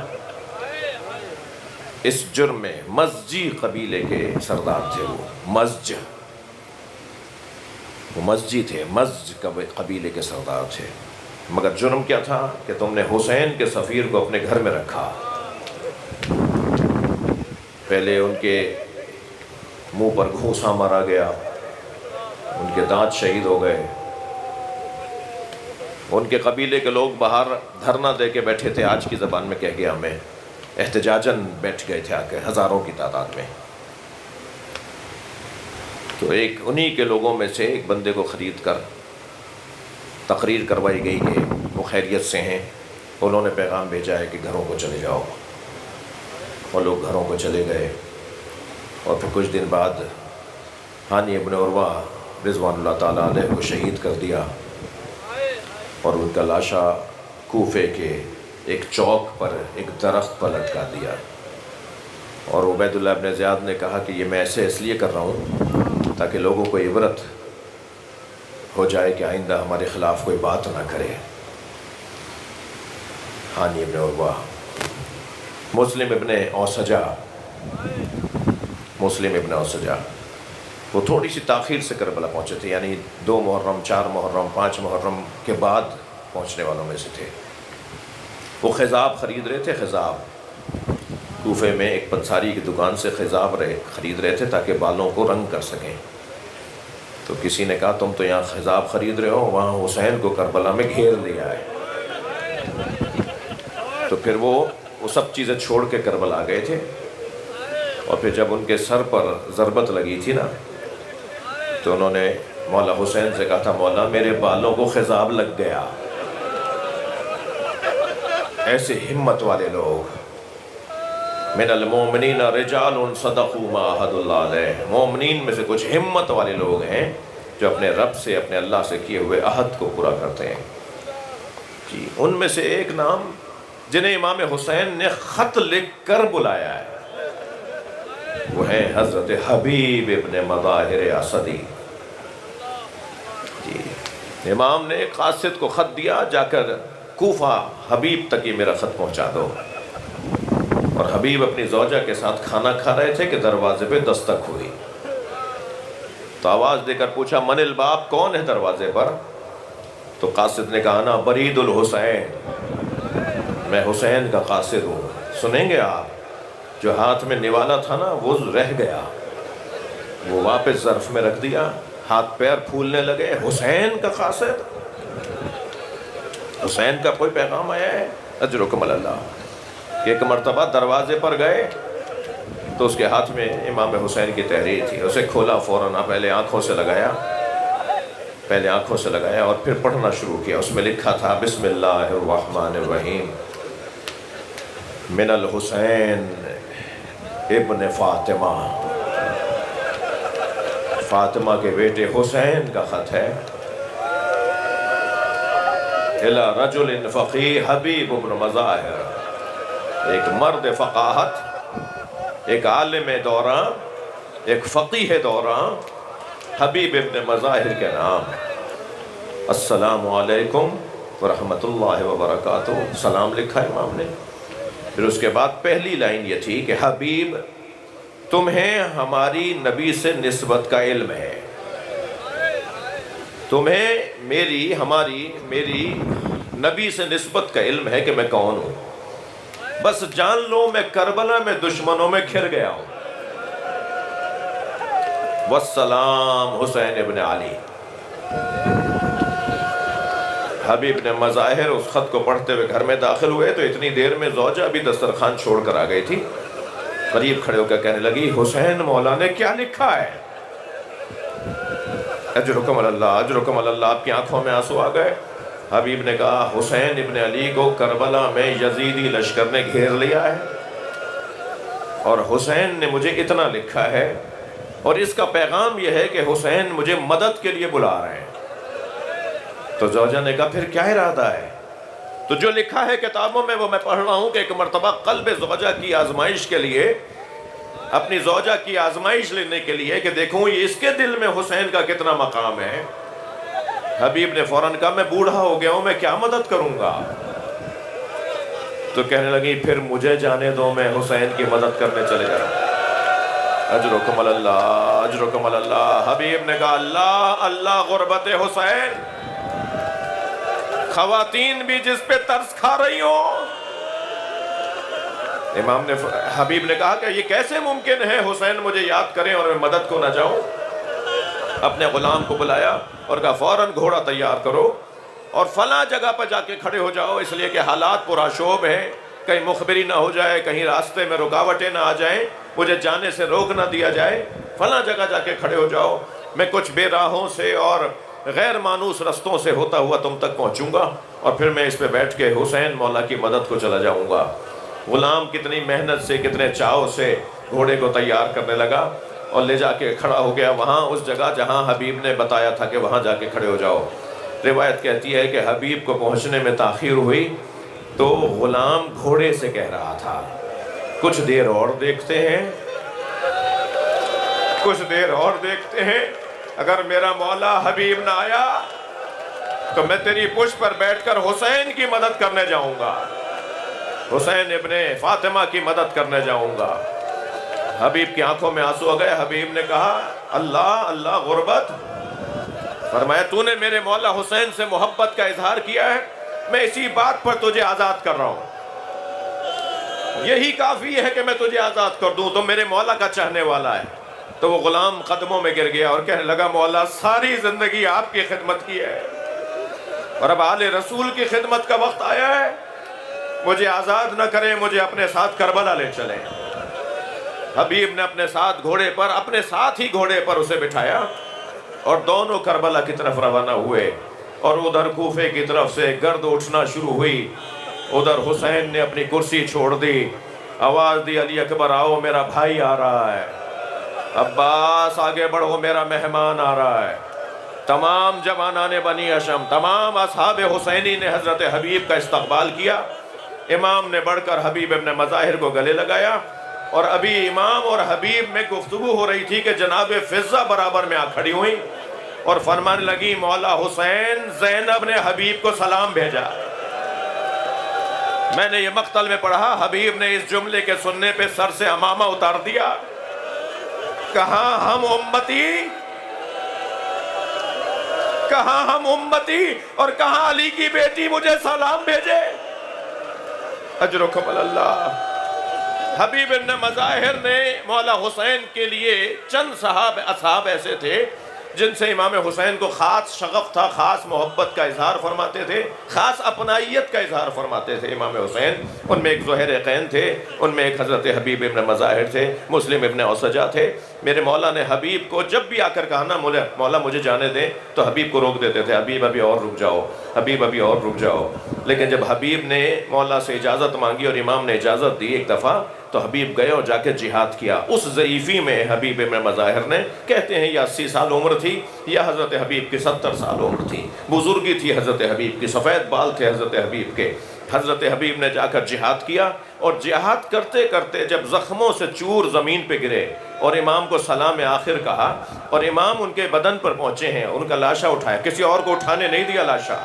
اس جرم میں مزجی قبیلے کے سردار تھے، وہ مزجی تھے، مزج قبیلے کے سردار تھے، مگر جرم کیا تھا کہ تم نے حسین کے سفیر کو اپنے گھر میں رکھا۔ پہلے ان کے منہ پر گھونسا مارا گیا، ان کے دانت شہید ہو گئے، ان کے قبیلے کے لوگ باہر دھرنا دے کے بیٹھے تھے، آج کی زبان میں کہہ گیا میں، احتجاجاً بیٹھ گئے تھے آ کے ہزاروں کی تعداد میں۔ تو ایک انہی کے لوگوں میں سے ایک بندے کو خرید کر تقریر کروائی گئی کہ وہ خیریت سے ہیں، انہوں نے پیغام بھیجا ہے کہ گھروں کو چلے جاؤ، اور لوگ گھروں کو چلے گئے۔ اور پھر کچھ دن بعد ہانی ابن عروہ رضوان اللہ تعالیٰ علیہ کو شہید کر دیا، اور ان کا لاشا کوفے کے ایک چوک پر ایک درخت پر لٹکا دیا۔ اور عبید اللہ ابن زیاد نے کہا کہ یہ میں ایسے اس لیے کر رہا ہوں تاکہ لوگوں کو عبرت ہو جائے کہ آئندہ ہمارے خلاف کوئی بات نہ کرے۔ ہانی ابن عروہ، مسلم ابن اوسجہ وہ تھوڑی سی تاخیر سے کربلا پہنچے تھے، یعنی 2 محرم 4 محرم 5 محرم کے بعد پہنچنے والوں میں سے تھے۔ وہ خضاب خرید رہے تھے، خضاب کوفے میں ایک پنساری کی دکان سے خضاب خرید رہے تھے تاکہ بالوں کو رنگ کر سکیں۔ تو کسی نے کہا تم تو یہاں خضاب خرید رہے ہو، وہاں حسین کو کربلا میں گھیر لیا ہے۔ تو پھر وہ سب چیزیں چھوڑ کے کربلا گئے تھے، اور پھر جب ان کے سر پر ضربت لگی تھی نا تو انہوں نے مولا حسین سے کہا تھا مولا میرے بالوں کو خضاب لگ گیا۔ ایسے ہمت والے لوگ، من المومنین رجال صدقوا ما عاہدوا اللہ علیہ، مومنین میں سے کچھ ہمت والے لوگ ہیں جو اپنے رب سے، اپنے اللہ سے کیے ہوئے عہد کو پورا کرتے ہیں۔ جی ان میں سے ایک نام جنہیں امام حسین نے خط لکھ کر بلایا ہے وہ ہے حضرت حبیب ابن مظاہر اسدی۔ جی امام نے قاصد کو خط دیا، جا کر کوفہ حبیب تک یہ میرا خط پہنچا دو۔ اور حبیب اپنی زوجہ کے ساتھ کھانا کھا رہے تھے کہ دروازے پہ دستک ہوئی، تو آواز دے کر پوچھا من الباب، کون ہے دروازے پر؟ تو قاصد نے کہا انا برید الحسین، میں حسین کا قاصد ہوں۔ سنیں گے آپ، جو ہاتھ میں نوالا تھا نا وہ رہ گیا، وہ واپس ظرف میں رکھ دیا، ہاتھ پیر پھولنے لگے۔ حسین کا قاصد، حسین کا کوئی پیغام آیا ہے؟ اجرکم اللہ۔ ایک مرتبہ دروازے پر گئے تو اس کے ہاتھ میں امام حسین کی تحریر تھی، اسے کھولا فوراً، پہلے آنکھوں سے لگایا اور پھر پڑھنا شروع کیا۔ اس میں لکھا تھا بسم اللہ الرحمن الرحیم، من الحسین ابن فاطمہ، فاطمہ کے بیٹے حسین کا خط ہے، الی رجل فقیہ حبیب ابن مظاہر، ایک مرد فقاہت، ایک عالم دوراں، ایک فقیہ دوراں، حبیب ابن مظاہر کے نام۔ السلام علیکم ورحمۃ اللہ وبرکاتہ، سلام لکھا امام نے۔ پھر اس کے بعد پہلی لائن یہ تھی کہ حبیب تمہیں ہماری نبی سے نسبت کا علم ہے، تمہیں میری نبی سے نسبت کا علم ہے کہ میں کون ہوں، بس جان لو میں کربلا میں دشمنوں میں گھر گیا ہوں۔ والسلام حسین ابن علی۔ حبیب نے مظاہر اس خط کو پڑھتے ہوئے گھر میں داخل ہوئے تو اتنی دیر میں زوجہ بھی دسترخوان چھوڑ کر آ گئی تھی، قریب کھڑے ہو کر کہنے لگی حسین مولا نے کیا لکھا ہے؟ اجرکم اللہ، اجرکم اللہ، آپ کی آنکھوں میں آنسو آ گئے۔ حبیب نے کہا حسین ابن علی کو کربلا میں یزیدی لشکر نے گھیر لیا ہے، اور حسین نے مجھے اتنا لکھا ہے، اور اس کا پیغام یہ ہے کہ حسین مجھے مدد کے لیے بلا رہے ہیں۔ تو زوجہ نے کہا پھر کیا ارادہ ہے؟ تو جو لکھا ہے کتابوں میں وہ میں پڑھ رہا ہوں کہ ایک مرتبہ قلب زوجہ کی آزمائش کے لیے، اپنی زوجہ کی آزمائش لینے کے لیے کہ دیکھوں یہ اس کے دل میں حسین کا کتنا مقام ہے۔ حبیب نے فوراً کہا میں بوڑھا ہو گیا ہوں، میں کیا مدد کروں گا؟ تو کہنے لگی پھر مجھے جانے دو، میں حسین کی مدد کرنے چلے جاؤں۔ اجرکم اللہ، اجرکم اللہ۔ حبیب نے کہا اللہ اللہ غربت حسین، خواتین بھی جس پہ ترس کھا رہی ہوں۔ حبیب نے کہا کہ یہ کیسے ممکن ہے حسین مجھے یاد کریں اور میں مدد کو نہ جاؤں؟ اپنے غلام کو بلایا اور کہا فوراً گھوڑا تیار کرو اور فلاں جگہ پر جا کے کھڑے ہو جاؤ، اس لیے کہ حالات پرآشوب ہیں، کہیں مخبری نہ ہو جائے، کہیں راستے میں رکاوٹیں نہ آ جائیں، مجھے جانے سے روک نہ دیا جائے، فلاں جگہ جا کے کھڑے ہو جاؤ، میں کچھ بے راہوں سے اور غیر مانوس رستوں سے ہوتا ہوا تم تک پہنچوں گا، اور پھر میں اس پہ بیٹھ کے حسین مولا کی مدد کو چلا جاؤں گا۔ غلام کتنی محنت سے، کتنے چاؤ سے گھوڑے کو تیار کرنے لگا اور لے جا کے کھڑا ہو گیا وہاں اس جگہ جہاں حبیب نے بتایا تھا کہ وہاں جا کے کھڑے ہو جاؤ۔ روایت کہتی ہے کہ حبیب کو پہنچنے میں تاخیر ہوئی تو غلام گھوڑے سے کہہ رہا تھا کچھ دیر اور دیکھتے ہیں، کچھ دیر اور دیکھتے ہیں، اگر میرا مولا حبیب نہ آیا تو میں تیری پشت پر بیٹھ کر حسین کی مدد کرنے جاؤں گا، حسین ابن فاطمہ کی مدد کرنے جاؤں گا۔ حبیب کی آنکھوں میں آنسو آ گئے۔ حبیب نے کہا اللہ اللہ غربت، فرمایا تو نے میرے مولا حسین سے محبت کا اظہار کیا ہے، میں اسی بات پر تجھے آزاد کر رہا ہوں، یہی کافی ہے کہ میں تجھے آزاد کر دوں، تو میرے مولا کا چاہنے والا ہے۔ تو وہ غلام قدموں میں گر گیا اور کہنے لگا مولا ساری زندگی آپ کی خدمت کی ہے اور اب آل رسول کی خدمت کا وقت آیا ہے، مجھے آزاد نہ کریں، مجھے اپنے ساتھ کربلا لے چلیں۔ حبیب نے اپنے ساتھ گھوڑے پر، اپنے ساتھ ہی گھوڑے پر اسے بٹھایا اور دونوں کربلا کی طرف روانہ ہوئے، اور ادھر کوفے کی طرف سے گرد اٹھنا شروع ہوئی۔ ادھر حسین نے اپنی کرسی چھوڑ دی، آواز دی علی اکبر آؤ میرا بھائی آ رہا ہے، عباس آگے بڑھو میرا مہمان آ رہا ہے۔ تمام جوانان بنی ہاشم، تمام اصحاب حسینی نے حضرت حبیب کا استقبال کیا۔ امام نے بڑھ کر حبیب ابن مظاہر کو گلے لگایا، اور ابھی امام اور حبیب میں گفتگو ہو رہی تھی کہ جناب فضہ برابر میں آ کھڑی ہوئی اور فرمانے لگی مولا حسین زینب نے حبیب کو سلام بھیجا۔ میں نے یہ مقتل میں پڑھا، حبیب نے اس جملے کے سننے پہ سر سے امامہ اتار دیا، کہاں ہم امتی، کہاں ہم امتی اور کہاں علی کی بیٹی مجھے سلام بھیجے۔ اجرکم اللہ۔ حبیب ابن مظاہر نے مولا حسین کے لیے چند اصحاب ایسے تھے جن سے امام حسین کو خاص شغف تھا، خاص محبت کا اظہار فرماتے تھے، خاص اپنائیت کا اظہار فرماتے تھے امام حسین۔ ان میں ایک زہیرقین تھے، ان میں ایک حضرت حبیب ابن مظاہر تھے، مسلم ابن اوسجہ تھے۔ میرے مولا نے حبیب کو جب بھی آ کر کہا نا مولا مجھے جانے دیں، تو حبیب کو روک دیتے تھے، حبیب ابھی اور رک جاؤ، حبیب ابھی اور رک جاؤ۔ لیکن جب حبیب نے مولا سے اجازت مانگی اور امام نے اجازت دی ایک دفعہ، تو حبیب گئے اور جا کے جہاد کیا۔ اس ضعیفی میں حبیب ابن مظاہر نے، کہتے ہیں یا 80 سال عمر تھی یا حضرت حبیب کی 70 سال عمر تھی، بزرگی تھی حضرت حبیب کی، سفید بال تھے حضرت حبیب کے۔ حضرت حبیب نے جا کر جہاد کیا، اور جہاد کرتے کرتے جب زخموں سے چور زمین پہ گرے اور امام کو سلام آخر کہا، اور امام ان کے بدن پر پہنچے ہیں، ان کا لاشا اٹھایا، کسی اور کو اٹھانے نہیں دیا لاشا۔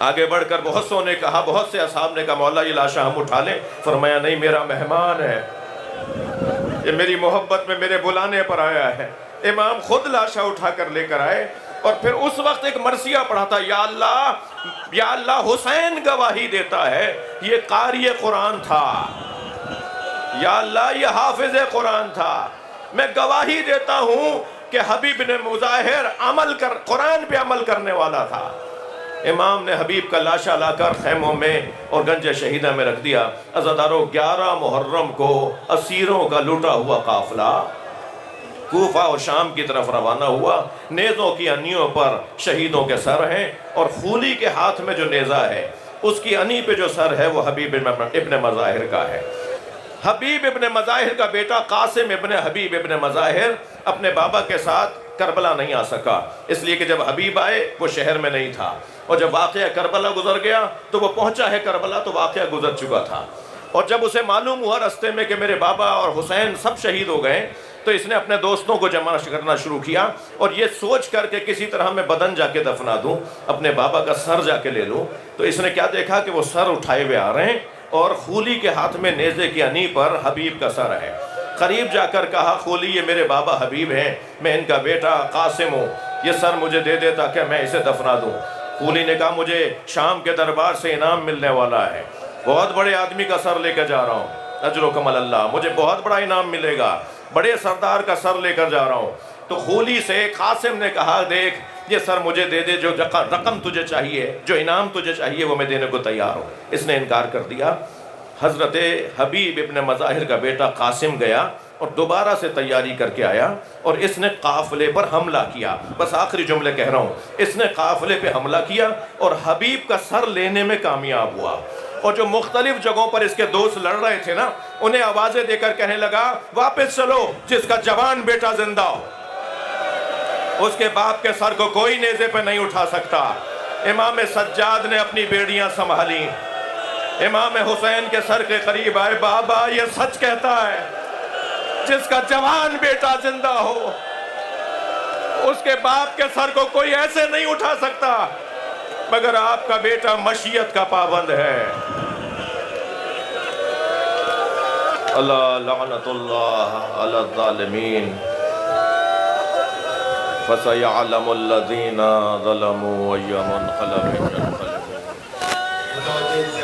آگے بڑھ کر بہت سو نے کہا، بہت سے اصحاب نے کہا مولا یہ لاشا ہم اٹھا لیں، فرمایا نہیں میرا مہمان ہے، یہ میری محبت میں میرے بلانے پر آیا ہے۔ امام خود لاشا اٹھا کر لے کر آئے، اور پھر اس وقت ایک مرثیہ پڑھا تھا، یا اللہ حسین گواہی دیتا ہے یہ قاری قرآن تھا، یا اللہ یہ حافظ قرآن تھا، میں گواہی دیتا ہوں کہ حبیب بن مظاہر قرآن پہ عمل کرنے والا تھا۔ امام نے حبیب کا لاشا لا کر خیموں میں اور گنج شہیدہ میں رکھ دیا۔ عزادارو 11 محرم کو اسیروں کا لوٹا ہوا قافلہ کوفہ اور شام کی طرف روانہ ہوا۔ نیزوں کی انیوں پر شہیدوں کے سر ہیں، اور خولی کے ہاتھ میں جو نیزہ ہے اس کی انی پہ جو سر ہے وہ حبیب ابن مظاہر کا ہے۔ حبیب ابن مظاہر کا بیٹا قاسم ابن حبیب ابن مظاہر اپنے بابا کے ساتھ کربلا نہیں آ سکا، اس لیے کہ جب حبیب آئے وہ شہر میں نہیں تھا، اور جب واقعہ کربلا گزر گیا تو وہ پہنچا ہے کربلا تو واقعہ گزر چکا تھا۔ اور جب اسے معلوم ہوا رستے میں کہ میرے بابا اور حسین سب شہید ہو گئے، تو اس نے اپنے دوستوں کو جمع کرنا شروع کیا، اور یہ سوچ کر کے کسی طرح میں بدن جا کے دفنا دوں، اپنے بابا کا سر جا کے لے لوں۔ تو اس نے کیا دیکھا کہ وہ سر اٹھائے ہوئے آ رہے ہیں، اور خولی کے ہاتھ میں نیزے کی انی پر حبیب کا سر ہے۔ قریب جا کر کہا خولی یہ میرے بابا حبیب ہیں، میں ان کا بیٹا قاسم ہوں، یہ سر مجھے دے دیتا کہ میں اسے دفنا دوں۔ خولی نے کہا مجھے شام کے دربار سے انعام ملنے والا ہے، بہت بڑے آدمی کا سر لے کر جا رہا ہوں، اجرکم اللہ، مجھے بہت بڑا انعام ملے گا، بڑے سردار کا سر لے کر جا رہا ہوں۔ تو خولی سے قاسم نے کہا دیکھ یہ سر مجھے دے دے، جو رقم تجھے چاہیے، جو انعام تجھے چاہیے وہ میں دینے کو تیار ہوں۔ اس نے انکار کر دیا۔ حضرت حبیب ابن مظاہر کا بیٹا قاسم گیا اور دوبارہ سے تیاری کر کے آیا، اور اس نے قافلے پر حملہ کیا۔ بس آخری جملے کہہ رہا ہوں، اس نے قافلے پہ حملہ کیا اور حبیب کا سر لینے میں کامیاب ہوا، اور جو مختلف جگہوں پر اس کے دوست لڑ رہے تھے نا، انہیں آوازیں دے کر کہنے لگا واپس چلو، جس کا جوان بیٹا زندہ ہو اس کے باپ کے سر کو کوئی نیزے پہ نہیں اٹھا سکتا۔ امام سجاد نے اپنی بیڑیاں سنبھالی، امام حسین کے سر کے قریب آئے، بابا یہ سچ کہتا ہے جس کا جوان بیٹا زندہ ہو اس کے باپ کے سر کو کوئی ایسے نہیں اٹھا سکتا مگر آپ کا بیٹا مشیت کا پابند ہے۔ اللہ لعنت اللہ علی الظالمین فَسَيَعْلَمُ الَّذِينَ ظَلَمُوا أَيَّ مُنْقَلَبٍ يَنقَلِبُونَ۔